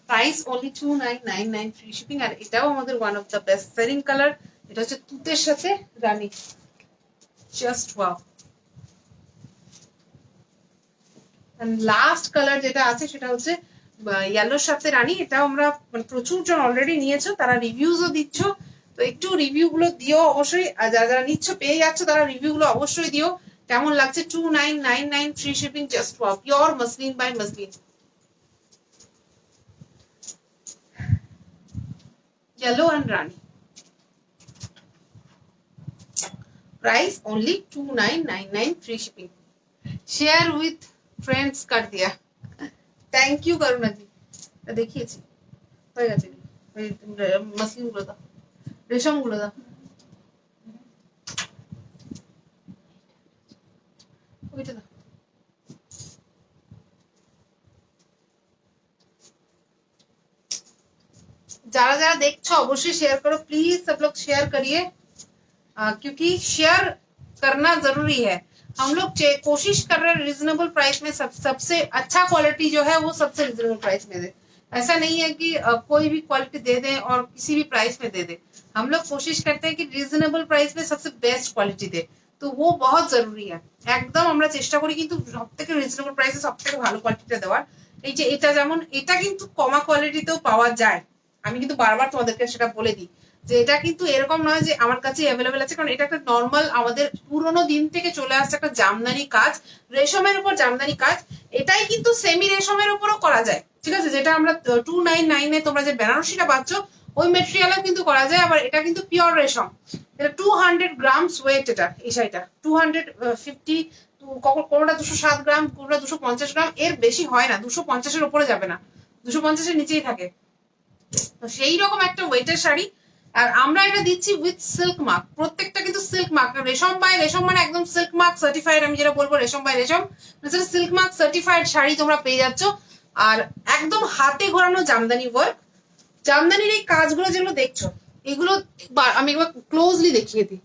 A: Price only 2999 free shipping. আর এটাও আমাদের one of the best selling colour. এটা হচ্ছে তুতের সাথে রানী, জাস্ট ওয়াও। লাস্ট কালার যেটা আছে সেটা হচ্ছে ইয়েলোর সাথে রানী। এটাও আমরা প্রচুর জন অলরেডি নিয়েছো, তারা রিভিউজও দিচ্ছ। তো একটু রিভিউ গুলো দিও অবশ্যই, যারা যারা নিচ্ছ পেয়ে যাচ্ছ তারা রিভিউ গুলো অবশ্যই দিও, কেমন লাগছে। 2999 free shipping, just wow, pure muslin by muslin, yellow and rani. Price only 2999 free shipping. Share with friends কাট দিয়া, থ্যাংক ইউ করুণা জি। দেখিয়েছি হয়ে গেছে। ওই মাসলিন গুলো দাও, রেশম গুলো দাও, ওইটা দাও। যারা যারা देखो অবশ্যই শেয়ার করো प्लीज, सब लोग शेयर करिए, क्योंकि शेयर करना जरूरी है। हम लोग कोशिश कर रहे हैं रीजनेबल प्राइस में सबसे अच्छा क्वालिटी जो है वो सबसे रीजनेबल प्राइस में दे। ऐसा नहीं है कि कोई भी क्वालिटी दे दें और किसी भी प्राइस में दे दें। हम लोग कोशिश करते हैं कि रीजनेबल प्राइस में सबसे बेस्ट क्वालिटी दे, तो वो बहुत जरूरी है। একদম আমরা চেষ্টা করি কিন্তু সবথেকে রিজনেবল প্রাইসে সবথেকে ভালো কোয়ালিটিটা দেওয়ার। এই যে এটা যেমন এটা কিন্তু কমা কোয়ালিটিতেও পাওয়া যায়, আমি কিন্তু বারবার তোমাদেরকে সেটা বলে দিই যে এটা কিন্তু এরকম নয় যে আমার কাছে অ্যাভেলেবেল আছে, কারণ এটা একটা নর্মাল আমাদের পুরোনো দিন থেকে চলে আসছে একটা জামদানি কাজ, রেশমের উপর জামদানি কাজ। এটাই কিন্তু সেমি রেশমের উপরও করা যায়, ঠিক আছে? যেটা আমরা 299 এ তোমরা যে বেনারসিটা পাচ্ছ ওই মেটেরিয়ালও কিন্তু করা যায়। আবার এটা কিন্তু পিওর রেশম, এটা 200 গ্রামস ওয়েট, এটা এই শাড়িটা 250, কোনোটা 207 গ্রাম, কোনোটা 250 গ্রাম, এর বেশি হয় না, 250-এর উপরে যাবে না, 250-এর নিচেই থাকে। তো সেই রকম একটা ওয়েটের শাড়ি, আর আমরা এটা দিচ্ছি উইথ সিল্ক মার্ক, প্রত্যেকটা কিন্তু সিল্ক মার্ক, রেশম বাই রেশম মানে একদম সিল্ক মার্ক সার্টিফাইড। আমি যেটা বলবো রেশম বাই রেশম, সিল্ক মার্ক সার্টিফাইড শাড়ি তোমরা পেয়ে যাচ্ছ। আর একদম হাতে ঘোরানো জামদানি ওয়ার্ক, জামদানির এই কাজগুলো যেগুলো দেখছো এগুলো আমি একবার ক্লোজলি দেখিয়ে দিই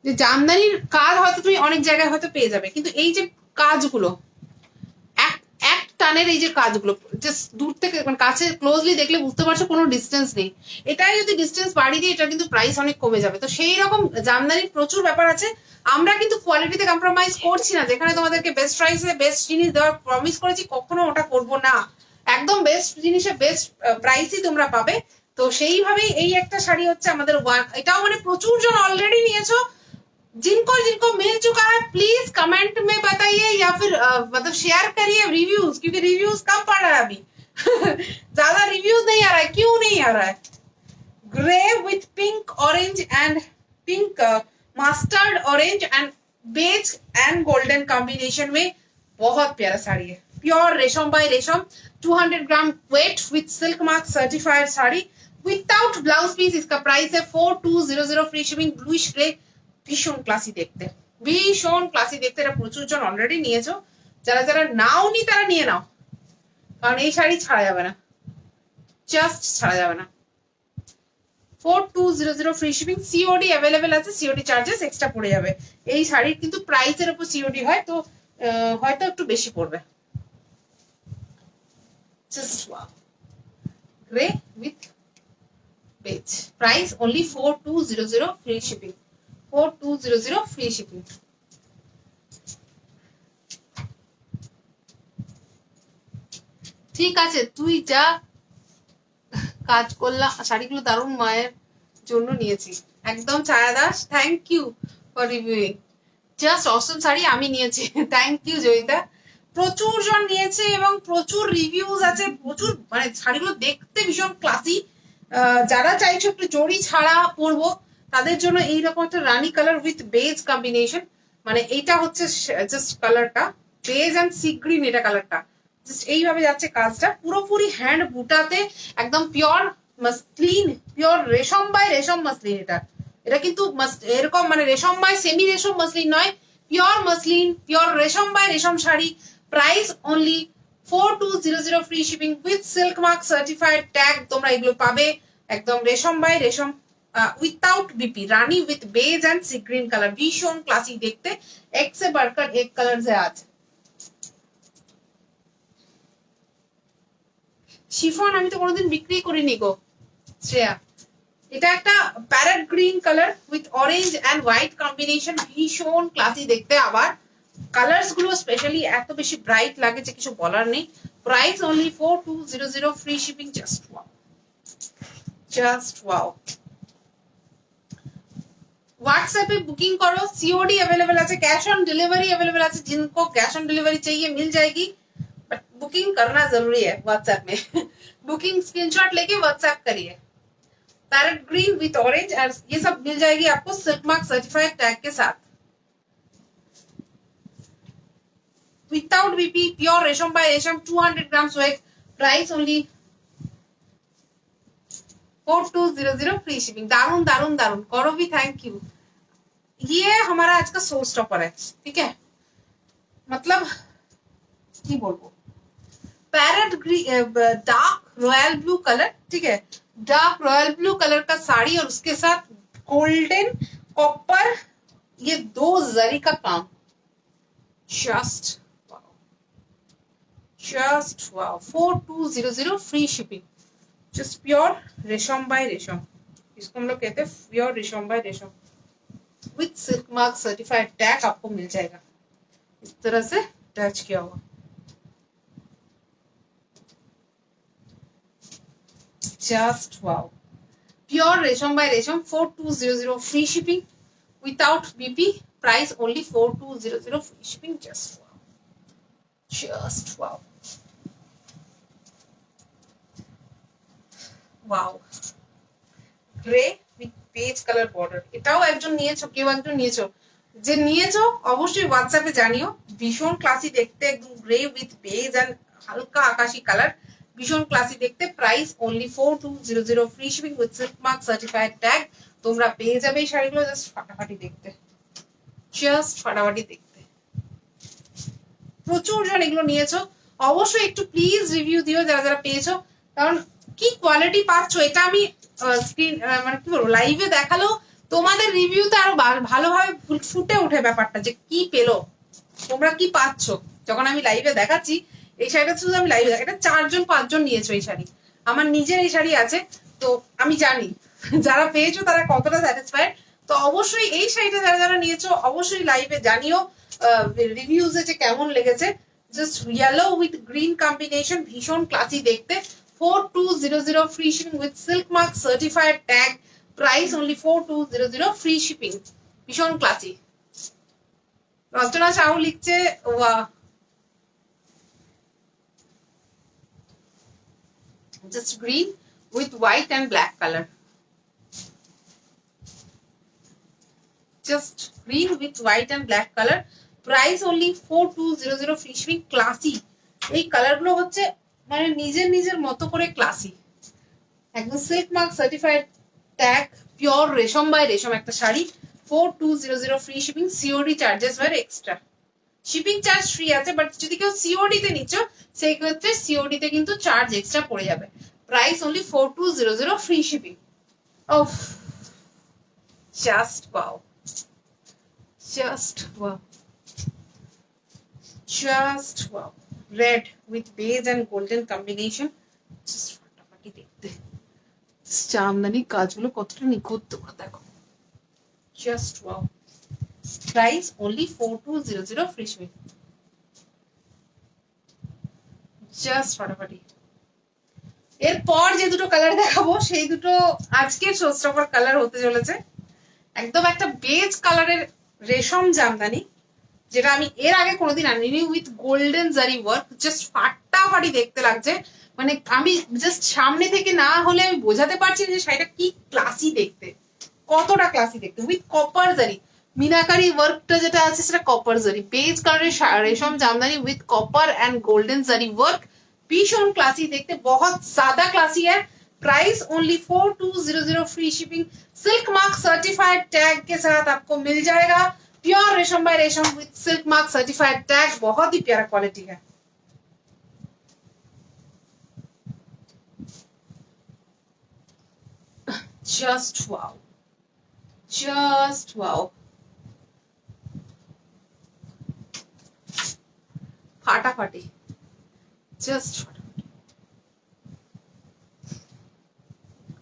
A: যে জামদানির কাজ হয়তো তুমি অনেক জায়গায় হয়তো পেয়ে যাবে, কিন্তু এই যে কাজগুলো এক টানের, এই যে কাজগুলো জাস্ট দূর থেকে মানে কাছে ক্লোজলি দেখলে বুঝতে পারছো কোনো ডিস্টেন্স নেই। এটাই যদি ডিস্টেন্স বাড়িয়ে দিই এটা কিন্তু প্রাইস অনেক কমে যাবে। তো সেই রকম জামদানির প্রচুর ব্যাপার আছে, আমরা কিন্তু কোয়ালিটিতে কম্প্রোমাইজ করছি না। যেখানে তোমাদেরকে বেস্ট প্রাইসে বেস্ট জিনিস দেওয়ার প্রমিস করেছি কখনো ওটা করব না, একদম বেস্ট জিনিসে বেস্ট প্রাইসই তোমরা পাবে। তো সেইভাবেই এই একটা শাড়ি হচ্ছে আমাদের এটাও মানে প্রচুর জন অলরেডি নিয়েছো। जिनको जिनको मिल चुका है प्लीज कमेंट में बताइए या फिर मतलब शेयर करिए रिव्यूज, क्योंकि रिव्यूज कम पड़ रहा है अभी ज्यादा रिव्यूज नहीं आ रहा है, क्यों नहीं आ रहा है? Grey with pink orange and pink mustard orange and beige and golden combination में बहुत प्यारा साड़ी है, प्योर रेशम बाय रेशम, 200 gram weight with silk mark certified sari without blouse piece. इसका प्राइस है 4200, फ्री शिपिंग, ब्लूइश ग्रे, ভীষণ ক্লাসি দেখতে, ভীষণ ক্লাসি দেখতে। এটা প্রচুর জন অলরেডি নিয়েছো, যারা যারা নাওনি তারা নিয়ে নাও, কারণ এই শাড়ি ছাড়া যাবে না, জাস্ট ছাড়া যাবে না। 4200 ফ্রি শিপিং, সিওডি অ্যাভেলেবেল আছে, সিওডি চার্জেস এক্সট্রা পড়ে যাবে। এই শাড়ির কিন্তু প্রাইসের উপর সিওডি হয়, তো হয়তো একটু বেশি পড়বে। Just wow, grey with beige, price only 4200, free shipping, 4200 free shipping. ঠিক আছে, তুই যা কাজ করলাম, শাড়িগুলো দারুণ, মায়ের জন্য নিয়েছি একদম। Chhaya Das, thank you for reviewing, just awesome sari আমি নিয়েছি, থ্যাংক ইউ জয়িতা। প্রচুর জন নিয়েছে এবং প্রচুর রিভিউজ আছে, প্রচুর মানে শাড়িগুলো দেখতে ভীষণ ক্লাসি। যারা চাইছো একটু জড়ি ছাড়া পরবো তাদের জন্য এইরকম একটা রানি কালার উইথ বেজ কম্বিনেশন, মানে এইটা হচ্ছে জাস্ট কালারটা বেজ অ্যান্ড সি গ্রিন, এটা কালারটা জাস্ট এইভাবে যাচ্ছে কাজটা, পুরোপুরি হ্যান্ড বুটাতে একদম পিওর মাসলিন, পিওর রেশম বাই রেশম মাসলিন। এটা কিন্তু এরকম মানে রেশম বাই সেমি রেশম মাসলিন নয়, পিওর মাসলিন, পিওর রেশম বাই রেশম sari. Price only 4200, free shipping with silk mark certified tag. তোমরা এগুলো পাবে একদম রেশম বাই রেশম without BP, rani with beige and sea green colour, भीषण क्लासिक देखते, एक से बढ़कर एक कलर है आज। শিফন আমি তো কোনোদিন বিক্রি করিনি গো শ্রেয়া। এটা একটা parrot green colour with orange and white combination, ভীষণ ক্লাসি দেখতে। আবার কালার্স গুলো স্পেশালি এত বেশি ব্রাইট লাগে যে কিছু বলার নেই। Price only 4200, free shipping, just wow, just wow. WhatsApp पे बुकिंग करो, सीओडी अवेलेबल है, कैश ऑन डिलीवरी अवेलेबल है, जिनको कैश ऑन डिलीवरी चाहिए मिल जाएगी, बट बुकिंग करना जरूरी है व्हाट्सएप में बुकिंग स्क्रीनशॉट लेके व्हाट्सएप करिए। पैरेट ग्रीन विथ ऑरेंज, ये सब मिल जाएगी आपको सिल्क मार्क सर्टिफाइड टैग के साथ। without BP, pure रेशम by रेशम, 200 grams weight, price only 4200, free shipping. दारुण दारुण दारुण, करो भी थैंक यू। ये हमारा आज का शो स्टॉपर है, ठीक है। मतलब की बोलबो, parrot green, dark royal blue colour, ठीक है, डार्क रॉयल ब्लू कलर का साड़ी और उसके साथ गोल्डन कॉपर ये दो जरी का काम। Just wow 4200, free shipping, just pure रेशम बाय रेशम, इसको हम लोग कहते हैं प्योर रेशम बाय रेशम, with silk mark certified tag आपको मिल जाएगा, इस तरह से टच किया हुआ। जस्ट वाओ, प्योर रेशम बाय रेशम, 4200, free shipping without BP, price only 4200, free shipping. Just wow wow, grey with page colour border, এটাও একজন নিয়েছো, কেউ একজন নিয়েছো, যে নিয়েছো অবশ্যই হোয়াটসঅ্যাপে জানিও। ভীষণ ক্লাসি দেখতে, একদম গ্রে উইথ পেজ এন্ড হালকা আকাশি কালার, ভীষণ ক্লাসি দেখতে, price only 4200, free shipping with silk mark certified tag. তোমরা পেয়ে যাবে এই শাড়িগুলো, জাস্ট ফাটাফাটি দেখতে, জাস্ট ফাটাফাটি দেখতে। প্রচুর জন এগুলো নিয়েছো, অবশ্যই একটু প্লিজ রিভিউ দিও যারা যারা পেয়েছো, কারণ কি কোয়ালিটি পাচ্ছ এটা আমি স্ক্রিন মানে কি বলবো লাইভে দেখালো, তোমাদের রিভিউতে আরো ভালোভাবে ফুটে ওঠে ব্যাপারটা যে কি পেলো, তোমরা কি পাচ্ছ। যখন আমি লাইভে দেখাচ্ছি এই শাড়িটা, শুধু আমি লাইভে দেখা, এটা 4-5 জন নিয়েছো এই শাড়ি, আমার নিজের এই শাড়ি আছে, তো আমি জানি যারা পেয়েছো তারা কতটা স্যাটিসফাইড। তো অবশ্যই এই শাড়িটা যারা যারা নিয়েছো অবশ্যই লাইভে জানিও রিভিউজে যে কেমন লেগেছে। Just yellow with green combination, ভীষণ ক্লাসি দেখতে, 4200, free shipping with silk mark certified tag, price only 4200, free shipping, ভীষণ ক্লাসি। রচনা সাহু লিখছে just green with white and black colour, just green with white and black colour, price only 4200, free shipping. Classy এই colour গুলো হচ্ছে মানে নিজের নিজের মতো করে ক্লাসি, একদম silk mark certified tag, pure রেশম বাই রেশম একটা sari, 4200, free shipping. COD charges were extra, shipping charge free আছে, বাট যদি কেউ সিওডি তে নিচ্ছ সেই ক্ষেত্রে সিওডি তে কিন্তু চার্জ এক্সট্রা পড়ে যাবে, price only 4200, free shipping. Oh just wow, just wow, just wow, red with beige and golden combination, just ফাটাফাটি দেখতে, জামদানি কাজগুলো কতটা নিখুঁত তোমরা দেখো, just wow, price only 4200, free shipping, just ফাটাফাটি। এরপর যে দুটো কালার দেখাবো সেই দুটো আজকের শোস্টপার কালার হতে চলেছে, একদম একটা বেজ কালারের রেশম জামদানি, যেটা আমি এর আগে কোনোদিন আনিনি, উইথ গোল্ডেন জারি ওয়ার্ক, জাস্ট ফাটাফাটি দেখতে লাগছে। মানে আমি জাস্ট সামনে থেকে না হলে আমি বোঝাতে পারছি যে শাড়িটা কি ক্লাসি দেখতে, কতটা ক্লাসি দেখতে, উইথ কপার জারি মিনাকারি ওয়ার্কটা যেটা আছে সেটা কপার জারি, বেজ কালারের রেশম Jamdani with copper and golden zari work, भीषण क्लासी देखते, बहुत ज्यादा क्लासी है। Price only 4200, free shipping, silk mark certified tag के साथ आपको मिल जाएगा, प्योर रेशम बाय रेशम with silk mark certified tag, बहुत ही प्यारा क्वालिटी है। जस्ट वाओ, जस्ट वाओ, ফাটাফাটি, জাস্ট ফাটাফাটি,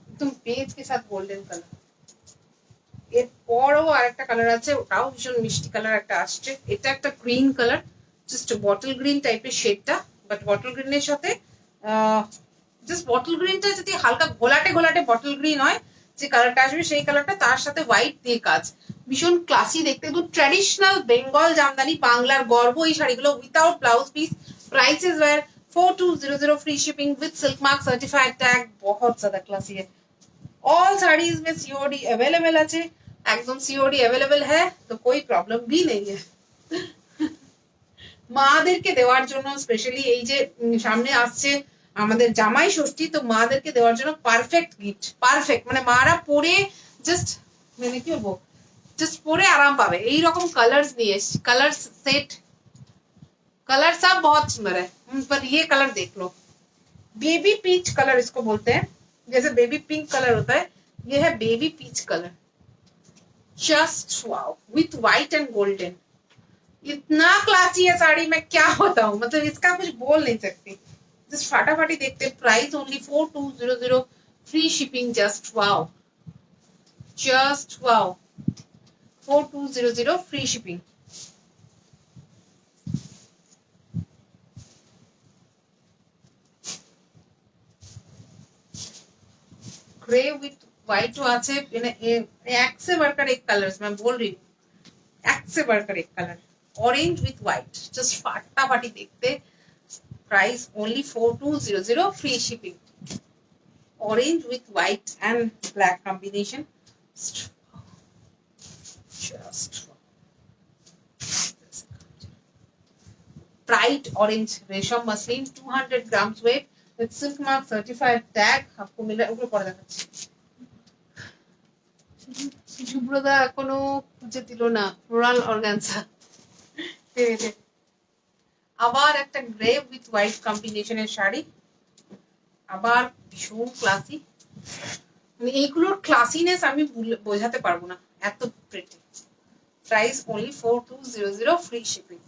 A: একদম পেজ के साथ গোল্ডেন কালার। এরপরও আরেকটা কালার আছে, ওটাও ভীষণ মিষ্টি কালার একটা আসছে, এটা একটা green colour, just bottle green টাইপের শেডটা, বাট বটল গ্রিনের সাথে জাস্ট বটল গ্রিনটা যদি হালকা ঘোলাটে ঘোলাটে বটল গ্রিন হয় যে কালারটা আসবে সেই কালারটা, তার সাথে হোয়াইট দিয়ে কাজ, ভীষণ ক্লাসি দেখতে, একদম ট্র্যাডিশনাল বেঙ্গল জামদানি, বাংলার গর্ব এই শাড়িগুলো, without blouse piece, prices were 4200, free shipping with silk mark certified tag, बहुत ज्यादा क्लासी है। ऑल साड़ीज में सीओडी अवेलेबल আছে, একদম सीओडी अवेलेबल है, तो कोई प्रॉब्लम भी नहीं है। মাদেরকে দেওয়ার জন্য স্পেশালি এই যে সামনে আসছে আমাদের জামাই ষষ্ঠী, তো মাদেরকে দেওয়ার জন্য পারফেক্ট গিফট, পারফেক্ট, মানে মারা পরে জাস্ট মানে কি বলবো, জাস্ট পরে आराम पावे। এইরকম कलर्स নিয়ে कलर सेट, कलर सब बहुत सुंदर है। पर ये कलर देख लो, बेबी पीच कलर इसको बोलते हैं, जैसे बेबी पिंक कलर होता है, ये है baby peach colour. Just wow, with white and golden, इतना क्लासी है साड़ी, मैं क्या बताऊं, मतलब इसका कुछ बोल नहीं सकती। जस्ट फाटाफाटी देखते, price only 4200, free shipping, just wow, just wow, 4200 free shipping. Grey with white जो আছে एक से बढ़कर एक कलर्स, मैं बोल रही हूँ एक से बढ़कर एक colour, orange with white, just फाटाफाटी देखते, price only 4200, free shipping, orange with white and black combination, just bright orange रेशम muslin, 200 grams weight with silk mark certified tag, आपको मिला ওগুলো পরে দেখাচ্ছি। শুভ্রদা এখনো খুঁজে দিল না ফ্লোরাল অর্গানজা, আবার একটা গ্রে উইথ হোয়াইট কম্বিনেশনের শাড়ি, আবার ভীষণ ক্লাসি, মানে এইগুলোর ক্লাসিনেস আমি বোঝাতে পারবো না, এত pretty. Price only 4200, free shipping.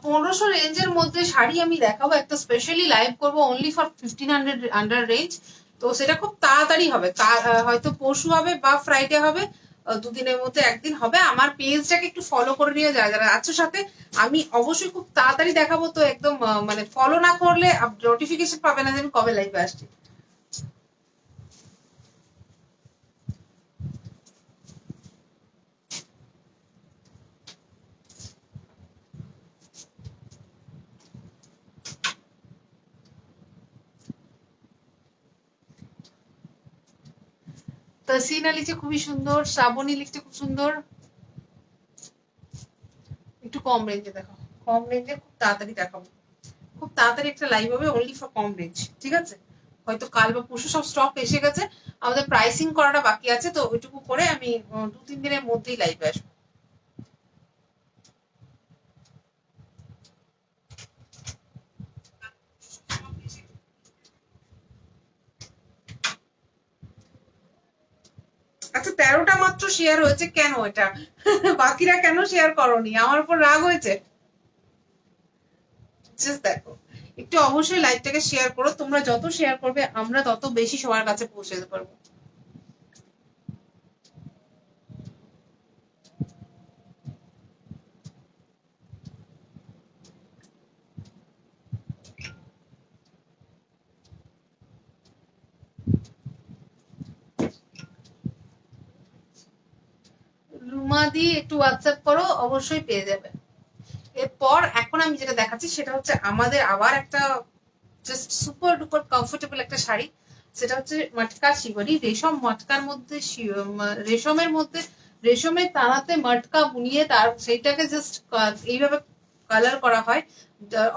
A: পনেরোশো রেঞ্জের মধ্যে শাড়ি আমি দেখাবো, একটা স্পেশালি লাইভ করবো অনলি ফর 1500 আন্ডার রেঞ্জ, তো সেটা খুব তাড়াতাড়ি হবে, হয়তো পরশু হবে বা ফ্রাইডে হবে, দুদিনের মধ্যে একদিন হবে। আমার পেজটাকে একটু ফলো করে নিয়ে যায় যারা আছো সাথে, আমি অবশ্যই খুব তাড়াতাড়ি দেখাবো, তো একদম মানে ফলো না করলে নোটিফিকেশন পাবে না যে আমি কবে লাইভে আসছি। তসিনা লিখছে খুবই সুন্দর, শ্রাবণী লিখছে খুব সুন্দর, একটু কম রেঞ্জে দেখাও, কম রেঞ্জে খুব তাড়াতাড়ি দেখাবো, খুব তাড়াতাড়ি একটা লাইভ হবে অনলি ফর কম রেঞ্জ, ঠিক আছে? হয়তো কাল বা পরশু সব স্টক এসে গেছে, আমাদের প্রাইসিং করাটা বাকি আছে, তো ওইটুকু করে আমি 2-3 দিনের মধ্যেই লাইভে আসবো। আচ্ছা 13টা মাত্র শেয়ার হয়েছে, কেন এটা? বাকিরা কেন শেয়ার করনি? আমার উপর রাগ হয়েছে? জাস্ট দেখো, একটু অবশ্যই লাইভটাকে শেয়ার করো, তোমরা যত শেয়ার করবে আমরা তত বেশি সবার কাছে পৌঁছে যেতে পারবো। রুমাদি একটু হোয়াটসঅ্যাপ করো, অবশ্যই পেয়ে যাবে। এরপর এখন আমি যেটা দেখাচ্ছি সেটা হচ্ছে আমাদের আবার একটা জাস্ট সুপার ডুপার কমফোর্টেবল একটা শাড়ি, সেটা হচ্ছে মটকা শিবরি, রেশম মটকার মধ্যে, রেশমের মধ্যে রেশমের তানাতে মটকা বুনিয়ে তার সেইটাকে জাস্ট এইভাবে কালার করা হয়,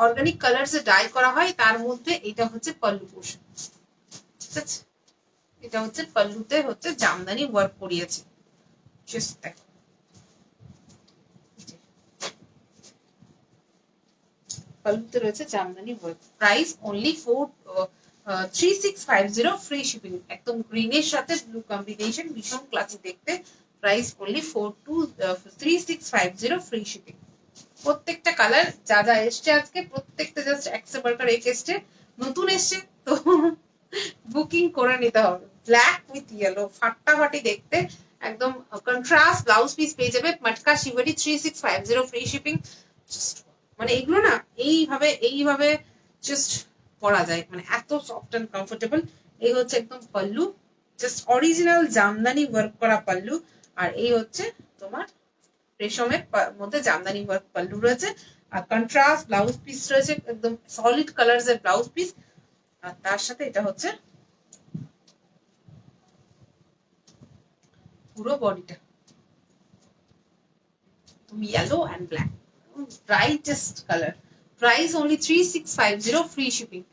A: অর্গানিক কালারস এ ডাই করা হয়, তার মধ্যে এটা হচ্ছে পল্লু পোর্শন, ঠিক আছে? এটা হচ্ছে পল্লুতে হচ্ছে জামদানি ওয়ার্ক করিয়েছে, জাস্ট দেখো, পল্লুতে রয়েছে Jamdani work, price only 3650, free shipping, একদম গ্রিনের সাথে ব্লু কম্বিনেশন, ভীষণ ক্লাসি দেখতে, প্রাইস অনলি 3650, ফ্রি শিপিং। প্রত্যেকটা কালার যা যা এসছে আজকে প্রত্যেকটা জাস্ট একশো বারকার এক এসছে, নতুন এসছে তো বুকিং করে নিতে হবে। ব্ল্যাক উইথ ইয়েলো, ফাটাফাটি দেখতে, একদম কন্ট্রাস্ট ব্লাউজ পিস পেয়ে যাবে, মটকা শিবরি 3650, ফ্রি শিপিং। মানে এগুলো না এইভাবে এইভাবে জাস্ট পরা যায়, মানে এত সফট এন্ড কমফোর্টেবল। এই হচ্ছে একদম pallu, just original jamdani work করা পল্লু, আর এই হচ্ছে তোমার রেশমের মধ্যে জামদানি ওয়ার্ক পল্লু রয়েছে, আর কন্ট্রাস্ট ব্লাউজ পিস রয়েছে, একদম সলিড কালারস এর ব্লাউজ পিস, আর তার সাথে এটা হচ্ছে পুরো বডিটা yellow and black, brightest color. Price only 3650, free shipping.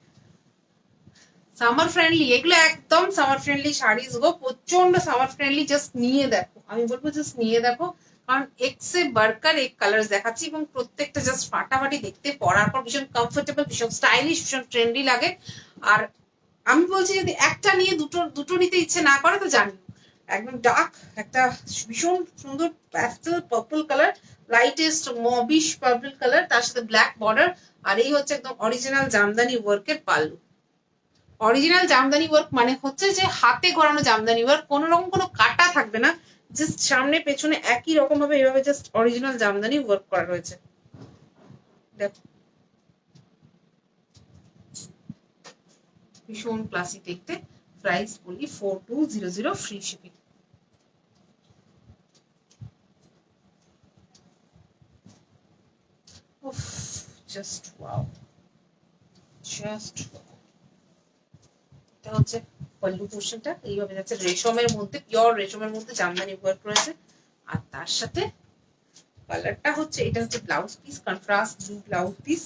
A: Summer friendly, এগুলো একদম সামার ফ্রেন্ডলি শাড়িজ গো, প্রচন্ড সামার ফ্রেন্ডলি। জাস্ট নিয়ে দেখো, আমি বলবো জাস্ট নিয়ে দেখো, কারণ এক্সে বার্কার এক কালার দেখাচ্ছি এবং প্রত্যেকটা জাস্ট ফাটাফাটি দেখতে, পরার পর ভীষণ কমফোর্টেবল, ভীষণ স্টাইলিশ, ভীষণ ট্রেন্ডি লাগে। আর আমি বলছি যদি একটা নিয়ে দুটো নিতে ইচ্ছে না করে তো জানি, একদম ডার্ক একটা ভীষণ সুন্দর pastel purple colour, lightest mauvish purple colour, তার সাথে ব্ল্যাক বর্ডার। আর এই হচ্ছে একদম অরিজিনাল জামদানি ওয়ার্কের পাল্লু। অরিজিনাল জামদানি ওয়ার্ক মানে হচ্ছে যে হাতে গড়ানো জামদানি ওয়ার্ক, কোনো রকম কোনো কাটা থাকবে না, জাস্ট সামনে পেছনে একই রকম ভাবে এইভাবে জাস্ট অরিজিনাল জামদানি ওয়ার্ক করা রয়েছে। দেখো ভীষণ ক্লাসি দেখতে। প্রাইস বলি 4200, free shipping. Just wow, just এটা হচ্ছে পল্লু পোর্শনটা, এইভাবে যাচ্ছে রেশমের মধ্যে, পিওর রেশমের মধ্যে জামদানি ওয়ার্ক রয়েছে। আর তার সাথে কালারটা হচ্ছে, এটা হচ্ছে blouse piece, contrast blue blouse piece.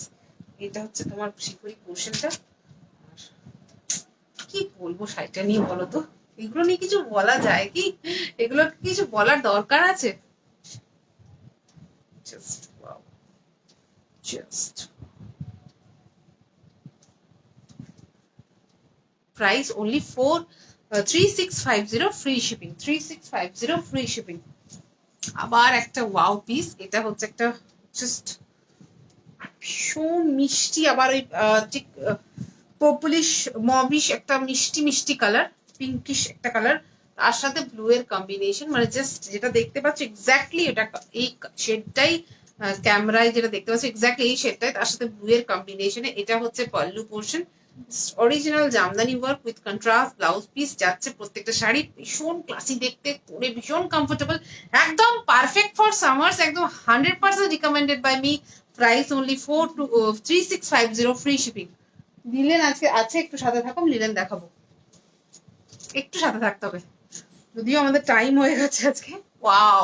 A: এটা হচ্ছে তোমার শিকড়ি পোর্শনটা। কি বলবো শাড়িটা নিয়ে বলো তো, এগুলো নিয়ে কিছু বলা যায় কি? এগুলো কিছু বলার দরকার আছে? Just wow, just. Price only 3650, free shipping. 3650, free shipping. আবার একটা ওয়াও পিস, এটা হচ্ছে একটা জাস্ট ভীষণ মিষ্টি, আবার ওই ঠিক পার্পলিশ মবিশ একটা মিষ্টি মিষ্টি কালার, পিঙ্কিশ একটা কালার, তার সাথে ব্লু এর কম্বিনেশন, মানে জাস্ট যেটা দেখতে পাচ্ছ এক্স্যাক্টলি এটা, এই শেডটাই ক্যামেরায় যেটা দেখতে পাচ্ছ এক্স্যাক্টলি এই শেডটাই, তার সাথে ব্লু এর কম্বিনেশনে। এটা হচ্ছে pallu portion, original jamdani work with contrast blouse piece যাচ্ছে প্রত্যেকটা শাড়ি, ভীষণ ক্লাসি দেখতে, পরে ভীষণ কমফোর্টেবল, একদম পারফেক্ট ফর সামার্স, একদম 100% recommended by me. Price only 3650, free shipping. Linen আজকে আছে, একটু সাথে থাকো, লিলেন দেখাবো, একটু সাথে থাকতে হবে, যদিও আমাদের টাইম হয়ে গেছে আজকে। ওয়াও,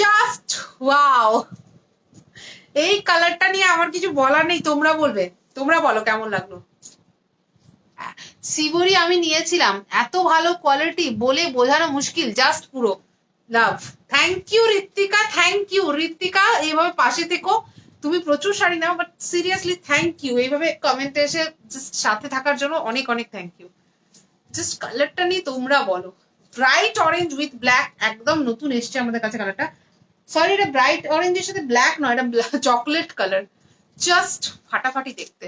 A: জাস্ট ওয়াও, এই কালারটা নিয়ে আমার কিছু বলার নেই, তোমরা বলবে, তোমরা বলো কেমন লাগলো। শিবরি আমি নিয়েছিলাম, এত ভালো কোয়ালিটি বলে বোঝানো মুশকিল, জাস্ট পুরো love. Thank you Ritwika, thank you Ritwika, এইভাবে পাশে থেকো। তুমি প্রচুর শাড়ি নাও, বাট সিরিয়াসলি থ্যাংক ইউ এইভাবে কমেন্টে এসে জাস্ট সাথে থাকার জন্য, অনেক অনেক থ্যাংক ইউ। জাস্ট কালারটা নিয়ে তোমরা বলো, ব্রাইট অরেঞ্জ উইথ ব্ল্যাক, একদম নতুন এসছে আমাদের কাছে কালারটা। সরি, এটা ব্রাইট অরেঞ্জের সাথে ব্ল্যাক নয়, এটা চকলেট কালার, জাস্ট ফাটাফাটি দেখতে।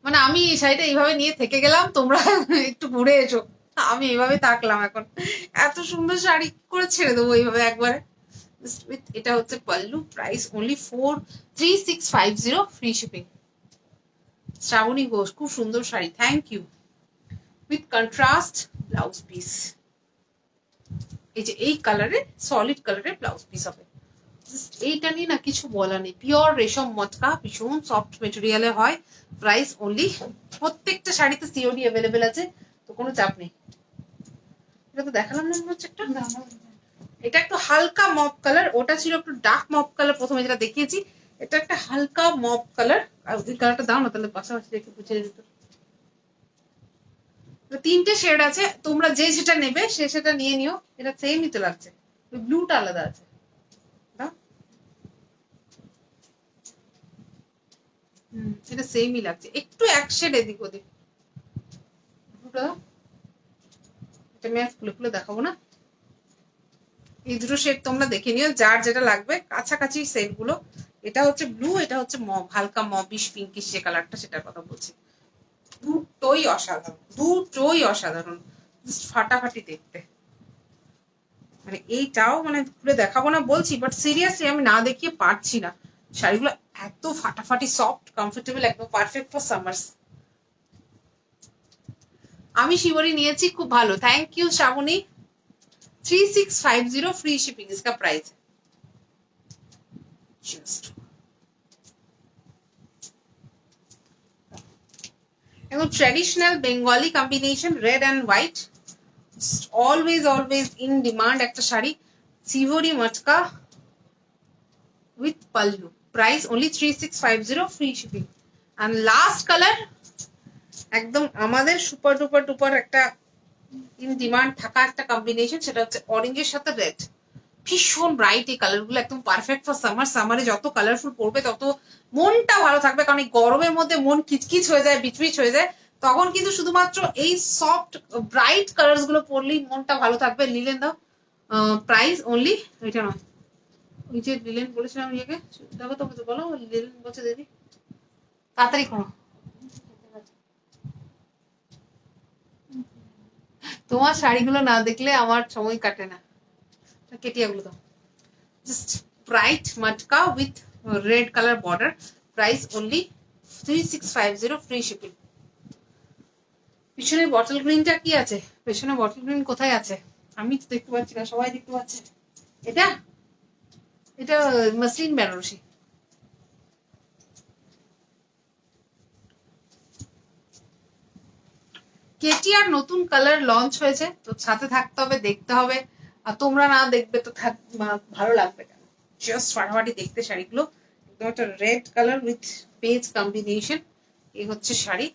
A: মানে আমি এই শাড়িটা এইভাবে নিয়ে থেকে গেলাম, তোমরা একটু ঘুরে এসো, আমি এইভাবে থাকলাম এখন। এত সুন্দর শাড়ি করে ছেড়ে দেবো এইভাবে একবারে। এটা হচ্ছে pallu, price only 3650, free shipping. Shrabani Ghosh, খুব সুন্দর sari, thank you. With contrast blouse piece, এই যে এই কালারে সলিড কালারের ব্লাউজ পিস হবে। এইটা নিয়ে না কিছু বলা নেই, পিওর রেশম মটকা, ভীষণ সফট মেটেরিয়ালে হয়। প্রাইস অনলি, প্রত্যেকটা শাড়িতে সিওডি অ্যাভেলেবেল আছে, তো কোনো চাপ নেই। এটা তো দেখালাম না মনে হচ্ছে একটা, এটা একটু হালকা মপ কালার, ওটা ছিল একটু ডার্ক মপ কালার প্রথমে যেটা দেখিয়েছি, এটা একটা হালকা মপ কালার। আর ওই কালারটা দাও না, তাহলে পাশাপাশি একটু বুঝে যেত। তিনটে শেড আছে, তোমরা যে যেটা নেবে সে সেটা নিয়ে নিও, এটা সেমই তো লাগছে, ওই ব্লুটা আলাদা আছে। এটা সেমই লাগছে, একটু এক শেড এদিক ওদিক। এটা আমি খুলে খুলে দেখাবো না, এই দুটো শেড তোমরা দেখে নিও, যার যেটা লাগবে, কাছাকাছি শেড গুলো। এটা হচ্ছে ব্লু, এটা হচ্ছে হালকা মবিশ পিঙ্কিশ যে কালারটা, সেটার কথা বলছি। দুটোই অসাধারণ, দুটোই অসাধারণ, ফাটাফাটি দেখতে। মানে এইটাও মানে খুলে দেখাবো না বলছি, বাট সিরিয়াসলি আমি না দেখিয়ে পারছি না, শাড়িগুলো এত ফাটাফাটি সফট কমফোর্টেবল, একদম পারফেক্ট ফর সামার্স। আমি শিবরি নিয়েছি, খুব ভালো, thank you Srabani. 3650, free shipping इसका प्राइस है। जस्ट একদম traditional Bengali combination, red and white, always in demand একটা sari, shibori matka with pallu, price only 3650, free shipping. And last colour, একদম আমাদের সুপার ডুপার ডুপার একটা ইন ডিমান্ড থাকা একটা কম্বিনেশন, সেটা হচ্ছে অরেঞ্জের সাথে রেড। ভীষণ ব্রাইট এই কালারগুলো, একদম পারফেক্ট ফর সামার। সামারে যত কালারফুল পড়বে তত মনটা ভালো থাকবে, কারণ এই গরমের মধ্যে মন কিচকিচ হয়ে যায়, বিচবিচ হয়ে যায়, তখন কিন্তু শুধুমাত্র এই সফট ব্রাইট কালার গুলো পরলেই মনটা ভালো থাকবে। লিলেন দাও, প্রাইস অনলি, ওইটা নয়, ওই যে লিলেন বলেছিলাম ইয়েকে দেখো, তো বলো লিলেন বলছে দিদি, তাড়াতাড়ি করো, তোমার শাড়িগুলো না দেখলে আমার সময় কাটে না। কেটিয়াগুলো দাও, just bright matka with red colour border, price only 3650, free shipping. পিছনে বটল গ্রিনটা কি আছে? পেছনে বটল গ্রিন কোথায় আছে? আমি তো দেখতে পাচ্ছি না, সবাই দেখতে পাচ্ছে। এটা এটা মাসলিন বেনারসি। কেটিআর নতুন কালার লঞ্চ হয়েছে, তো সাথে থাকতে হবে, দেখতে হবে। আর তোমরা না দেখবে তো ভালো লাগবে কেন? জাস্ট ফাটাফাটি দেখতে শাড়িগুলো, একদম একটা red colour with page combination. এই হচ্ছে শাড়ি,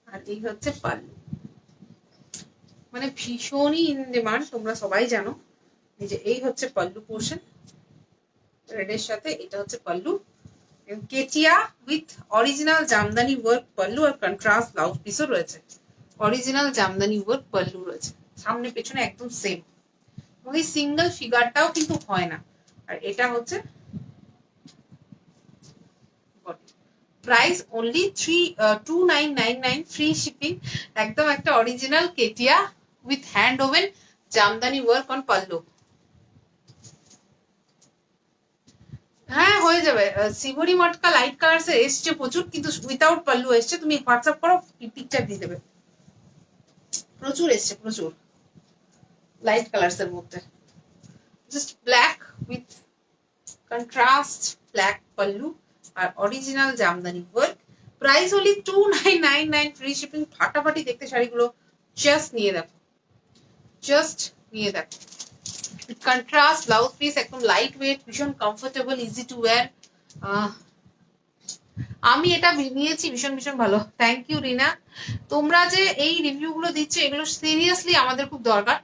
A: আর এই হচ্ছে পাল্লু, মানে ভীষণই ইন ডিমান্ড, তোমরা সবাই জানো। এই যে এই হচ্ছে পাল্লু পোর্শন, রেডের সাথে এটা হচ্ছে পাল্লু। কেটিয়া with original jamdani work pallu, আর কন্ট্রাস্ট ব্লাউজ পিসও রয়েছে। অরিজিনাল জামদানি ওয়ার্ক পাল্লু রয়েছে, সামনে পেছনে একদম সেম, এবং এই সিঙ্গেল ফিগারটাও কিন্তু হয় না। আর এটা হচ্ছে প্রাইস অনলি 2999, ফ্রি শিপিং। একদম একটা অরিজিনাল কেটিয়া with hand woven jamdani work on pallu. হ্যাঁ হয়ে যাবে, সিভরি মটকা লাইট কালার্স এসছে প্রচুর, কিন্তু উইথাউট পাল্লু এসছে। তুমি হোয়াটসঅ্যাপ করো, পিকচার দিয়ে দেবে। প্রচুর এসছে, প্রচুর লাইট কালার্স এর মধ্যে, just black with contrast black pallu আর original jamdani work, price only 2999, free shipping. ফাটাফাটি দেখতে শাড়িগুলো, জাস্ট নিয়ে দেখো, জাস্ট নিয়ে দেখো। কন্ট্রাস্ট ব্লাউজ পিস, একদম লাইট ওয়েট, ভীষণ কমফোর্টেবল, ইজি টু ওয়্যার। আমি এটা নিয়েছি, ভীষণ ভীষণ ভালো। Thank you Rina. তোমরা যে এই রিভিউ গুলো দিচ্ছ, এগুলো সিরিয়াসলি আমাদের খুব দরকার,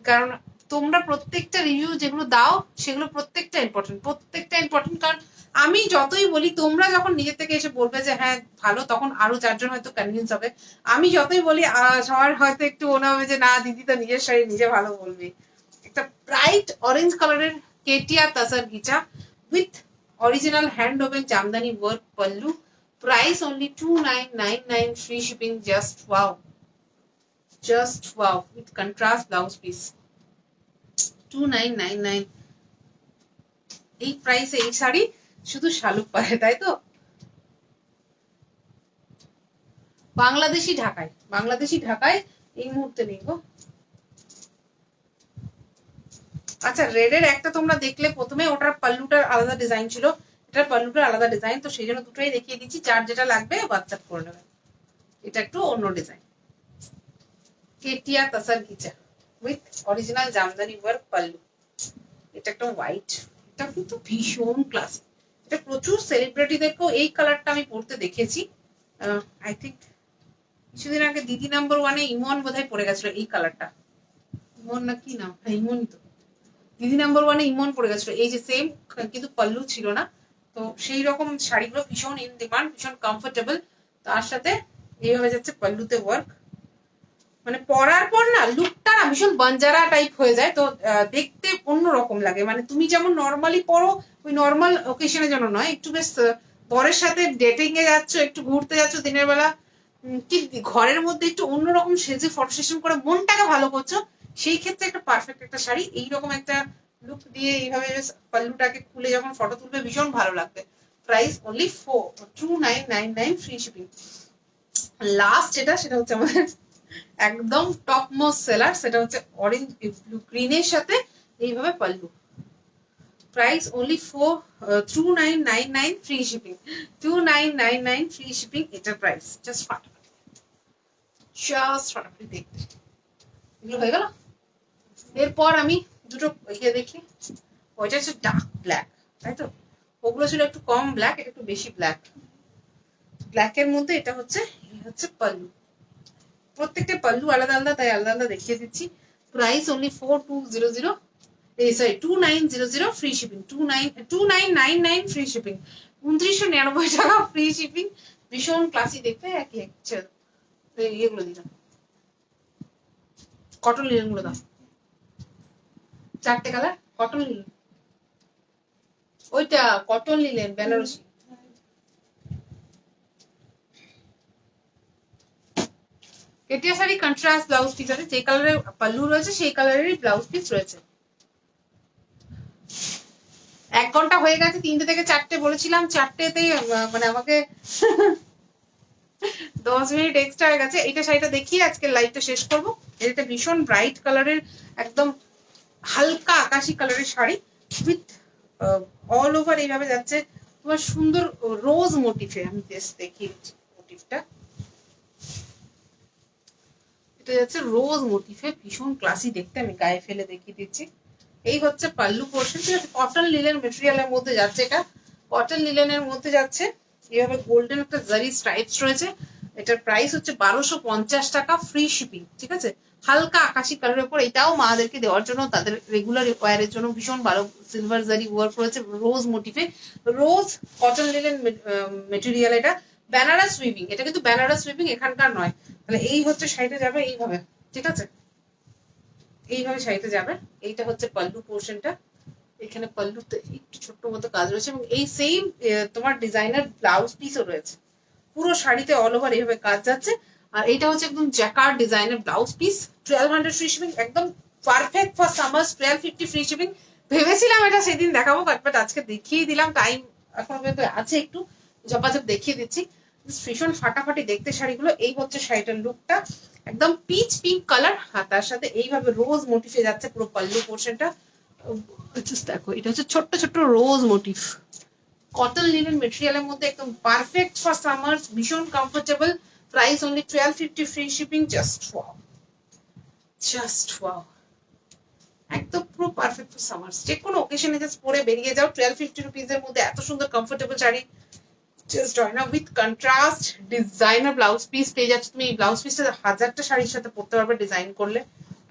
A: কারণ তোমরা প্রত্যেকটা রিভিউ যেগুলো দাও সেগুলো প্রত্যেকটা ইম্পর্টেন্ট। কারণ আমি যতই বলি, তোমরা যখন নিজের থেকে এসে বলবে যে হ্যাঁ ভালো, তখন আরো চারজন হয়তো কনভিন্স হবে। আমি যতই বলি সবার হয়তো একটু মনে হবে যে না, দিদি তো নিজের শাড়ি নিজে ভালো বলবে। একটা ব্রাইট অরেঞ্জ কালারের কেটিয়া tussar ghicha with original hand woven jamdani work pallu, price only 2999, free shipping. Just wow with contrast blouse piece, 2999। এই প্রাইসে এই শাড়ি শুধু শালুক পায়, তাই তো? বাংলাদেশি ঢাকায় এই মুহূর্তে নেই গো। আচ্ছা, রেডের একটা তোমরা দেখলে প্রথমে, ওটার পাল্লুটার আলাদা ডিজাইন ছিল, এটার পাল্লুটার আলাদা ডিজাইন, তো সেই জন্য দুটোই দেখিয়ে দিচ্ছি, যার যেটা লাগবে হোয়াটসঅ্যাপ করে নেবে। এটা একটু অন্য ডিজাইন, কেটিয়া tussar ghicha with original jamdani work pallu. এটা একটা হোয়াইট, এটা কিন্তু ভীষণ ক্লাসিক। এটা প্রচুর সেলিব্রিটিদেরকেও এই কালারটা আমি পরতে দেখেছি। আই থিঙ্ক কিছুদিন আগে দিদি নাম্বার ওয়ানে ইমন বোধহয় পরে গেছিল এই কালারটা। ইমন না কি নাম? হ্যাঁ ইমনই তো, দিদি নাম্বার ওয়ানে ইমন পরে গেছিল এই যে সেম, কিন্তু পাল্লু ছিল না। তো সেই রকম শাড়িগুলো ভীষণ ইন ডিমান্ড, ভীষণ কমফোর্টেবল, তার সাথে এইভাবে যাচ্ছে পাল্লুতে ওয়ার্ক। মানে পরার পর না লুকটা না ভীষণ বাঞ্জারা টাইপ হয়ে যায়, তো দেখতে অন্যরকম লাগে। মানে তুমি যেমন নর্মালি পরো, ওই নর্মাল ওকেশনের জন্য নয়, একটু বেশ বরের সাথে ডেটিং এ যাচ্ছ, একটু ঘুরতে যাচ্ছ দিনের বেলা, কি ঘরের মধ্যে একটু অন্যরকম সেজে ফটো সেশন করে মনটাকে ভালো করছো, সেই ক্ষেত্রে একটা পারফেক্ট একটা শাড়ি। এইরকম একটা লুক দিয়ে এইভাবে পাল্লুটাকে খুলে যখন ফটো তুলবে ভীষণ ভালো লাগবে। Price only 2999, free shipping. Last সেটা হচ্ছে আমাদের একদম টপ মোস্ট সেলার, সেটা হচ্ছে অরেঞ্জ ব্লু গ্রিনের সাথে এইভাবে pallu, price only 2999 free shipping, 2999 free shipping এটার প্রাইস। জাস্ট ফাটাফাটি দেখতে এগুলো হয়ে গেল। এরপর আমি দুটো ইয়ে দেখি, ওইটা হচ্ছে ডার্ক ব্ল্যাক, তাই তো? ওগুলো ছিল একটু কম ব্ল্যাক, এটা একটু বেশি ব্ল্যাক। ব্ল্যাকের মধ্যে এটা হচ্ছে পাল্লু, প্রত্যেকটা পাল্লু আলাদা আলাদা, তাই আলাদা আলাদা দেখিয়ে দিচ্ছি। Price only 4200, sorry 2900 free shipping, 2999 free shipping, 2999 টাকা ফ্রি শিপিং। ভীষণ ক্লাসি দেখতে। একই ইয়েগুলো দিলাম, কটন লিনেন গুলো দাও, 4টে কালার কটন লিনেন, ওইটা কটন লিনেন বেনারসি। কেটিয়া শাড়ি কন্ট্রাস্ট ব্লাউজ পিস আছে, যে কালারের পাল্লু রয়েছে সেই কালারেরই ব্লাউজ পিস রয়েছে। 1 ঘন্টা হয়ে গেছে, 3টে থেকে 4টে বলেছিলাম, 4টেতেই মানে আমাকে 10 মিনিট এক্সট্রা হয়ে গেছে। এইটা শাড়িটা দেখিয়ে আজকে লাইভটা শেষ করবো। এটা ভীষণ ব্রাইট কালারের, একদম হালকা আকাশি কালারের শাড়ি উইথ অল ওভার এইভাবে যাচ্ছে তোমার সুন্দর রোজ মোটিফে। আমি জাস্ট দেখিয়ে দিচ্ছি মোটিফটা, এটা যাচ্ছে রোজ মোটিফে, ভীষণ ক্লাসি দেখতে। আমি গায়ে ফেলে দেখিয়ে দিচ্ছি। এই হচ্ছে পাল্লু পোর্শন, ঠিক আছে? কটন লিলেন মেটেরিয়ালের মধ্যে যাচ্ছে, এটা কটন লিলেনের মধ্যে যাচ্ছে। এইভাবে গোল্ডেন একটা জারি স্ট্রাইপস রয়েছে। এটার প্রাইস হচ্ছে 1250 টাকা ফ্রি শিপিং, ঠিক আছে? হালকা আকাশি কালারের উপর, এটাও মাদেরকে দেওয়ার জন্য, তাদের রেগুলার ওয়ারের জন্য ভীষণ ভালো সিলভার জারি ওয়ার্ক রয়েছে রোজ মোটিফে। রোজ কটন লিলেন মেটেরিয়াল, এটা বেনারস উইভিং, এটা কিন্তু বেনারস উইভিং এখানকার নয়। তাহলে এই হচ্ছে শাড়িটা যাবে এইভাবে, ঠিক আছে? এইভাবে শাড়িতে যাবে। এইটা হচ্ছে পাল্লু পোর্শনটা, এখানে পাল্লুতে একটু ছোট্ট মতো কাজ রয়েছে এবং এই সেম তোমার ডিজাইনার ব্লাউজ পিসও রয়েছে। পুরো শাড়িতে অল ওভার এইভাবে কাজ যাচ্ছে। আর এইটা হচ্ছে একদম জ্যাকার্ড ডিজাইনের ব্লাউজ পিস, 1200 ফ্রি শিপিং, একদম perfect for summer. 1250 free shipping. ভেবেছিলাম এটা সেদিন দেখাবো, বাট আজকে দেখিয়ে দিলাম, টাইম এখন পর্যন্ত আছে একটু, ঝপাঝপ দেখিয়ে দিচ্ছি। ভীষণ ফাটাফাটি দেখতে শাড়িগুলো। এই হচ্ছে শাড়িটার লুকটা, একদম পিচ পিঙ্ক কালার, আর তার সাথে এইভাবে রোজ মোটিফে যাচ্ছে পুরো পাল্লু পোর্শনটা। দেখো, এটা হচ্ছে ছোট্ট ছোট্ট রোজ মোটিফ, কটন লিনেন মেটেরিয়ালের মধ্যে, একদম পারফেক্ট ফর সামার, ভীষণ comfortable. Price only 1250 free shipping. Just wow, just wow, একদম পুরো পারফেক্ট ফর সামার। যে কোনো ওকেশনে জাস্ট পরে বেরিয়ে যাও। 1250 রুপিজের মধ্যে এত সুন্দর কমফোর্টেবল শাড়ি জাস্ট হয় না। With contrast designer blouse piece পেয়ে যাচ্ছে তুমি। এই ব্লাউজ পিসটা 1000টা শাড়ির সাথে পরতে পারবে ডিজাইন করলে।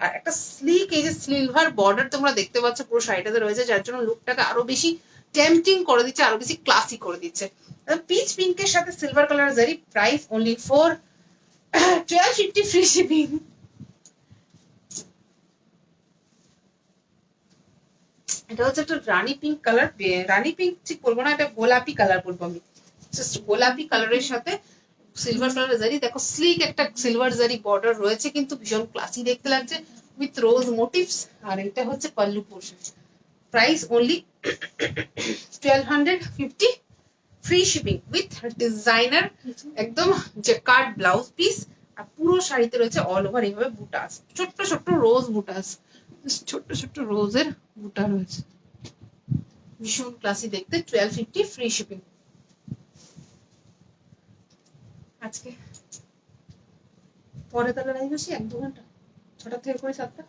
A: আর একটা স্লিক, এই যে সিলভার বর্ডার তোমরা দেখতে পাচ্ছ পুরো শাড়িটাতে রয়েছে, যার জন্য লুকটাকে আরো বেশি টেম্পটিং করে দিচ্ছে, আরো বেশি ক্লাসি করে দিচ্ছে। পিচ পিঙ্কের সাথে সিলভার কালার জারি। Price only 1250 free shipping. এটা হচ্ছে একটা রানী পিঙ্ক কালার, রানী পিঙ্ক ঠিক বলবো না, এটা গোলাপি কালার বলবো আমি। জাস্ট গোলাপি কালারের সাথে সিলভার কালার জারি। দেখো স্লিক একটা সিলভার জারি বর্ডার রয়েছে, কিন্তু ভীষণ ক্লাসি দেখতে লাগছে উইথ রোজ মোটিভস। আর এটা হচ্ছে pallu portion. Price only 1250 free shipping with designer একদম জ্যাকার্ড ব্লাউজ পিস। আর পুরো শাড়িতে রয়েছে অল ওভার এইভাবে বুটাস, ছোট্ট ছোট্ট রোজ বুটাস, ছোট্ট ছোট্ট রোজের বুটা রয়েছে, ভীষণ ক্লাসি দেখতে। 1250 ফ্রি শিপিং। আজকে পরে তাহলে লাইভ আসি 1-2 ঘন্টা, 6টা থেকে করে 7টা।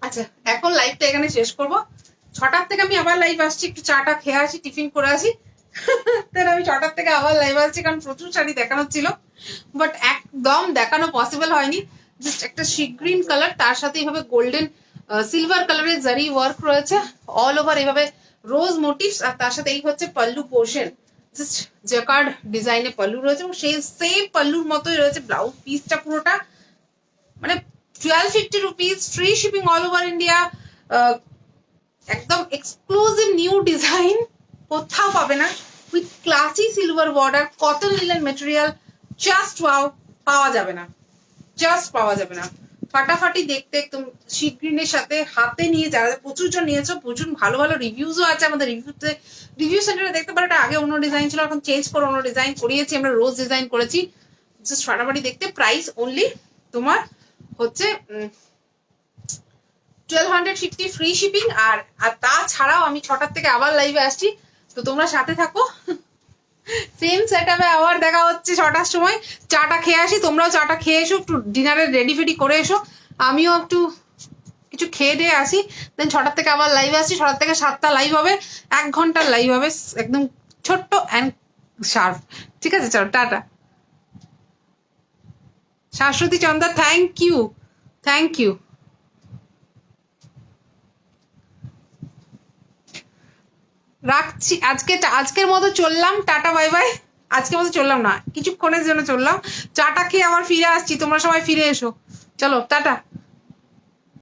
A: আচ্ছা, এখন লাইভটা এখানে শেষ করবো। 6টার থেকে আমি আবার লাইভ আসছি, একটু চাটা খেয়ে আসি, টিফিন করে আসি, তাহলে আমি 6টার থেকে আবার লাইভ আসছি, কারণ প্রচুর শাড়ি দেখানো ছিল, বাট একদম দেখানো পসিবল হয়নি। জাস্ট একটা সি গ্রিন কালার, তার সাথে এইভাবে গোল্ডেন সিলভার কালারের জারি ওয়ার্ক রয়েছে অল ওভার, এইভাবে রোজ মোটিভস। আর তার সাথে এই হচ্ছে পাল্লু পোর্শন, জাস্ট জ্যাকার্ড ডিজাইনে পাল্লু রয়েছে এবং সেই সেম পাল্লুর মতোই রয়েছে ব্লাউজ পিসটা পুরোটা। মানে 1250 rupees free shipping all over India. একদম এক্সক্লুসিভ নিউ ডিজাইন, কোথাও পাবে না। With classy silver border, cotton linen material, just wow, পাওয়া যাবে না, জাস্ট পাওয়া যাবে না। ফাটাফাটি দেখতে, একদম সি গ্রিনের সাথে হাতে নিয়ে, যারা প্রচুর জন নিয়েছো, প্রচুর ভালো ভালো রিভিউজও আছে আমাদের। রিভিউ সেন্টারে দেখতে পারো, এটা আগে অন্য ডিজাইন ছিল, এখন চেঞ্জ করে অন্য ডিজাইন করিয়েছি আমরা, রোজ ডিজাইন করেছি। জাস্ট ফাটাফাটি দেখতে। প্রাইস অনলি তোমার হচ্ছে 1250 ফ্রি শিপিং। আর তাছাড়াও আমি 6টার থেকে আবার লাইভে আসছি, তো তোমরা সাথে থাকো। সেম সেট আপে আবার দেখা হচ্ছে 6টার সময়। চাটা খেয়ে আসি, তোমরাও চাটা খেয়ে এসো, একটু ডিনারের রেডি ফেডি করে এসো, আমিও একটু কিছু খেয়ে দিয়ে আসি। দেন 6টার থেকে আবার লাইভ আসছি, 6টার থেকে 7টা লাইভ হবে, 1 ঘন্টার লাইভ হবে, একদম ছোট্ট অ্যান্ড শার্প। ঠিক আছে, চলো tata. Shashwati Chanda, thank you, thank you. রাখছি আজকের মতো চললাম, টাটা বাই বাই। আজকের মতো চললাম না, কিছুক্ষণের জন্য চললাম, চাটা খেয়ে আবার ফিরে আসছি, তোমরা সবাই ফিরে এসো, চলো টাটা।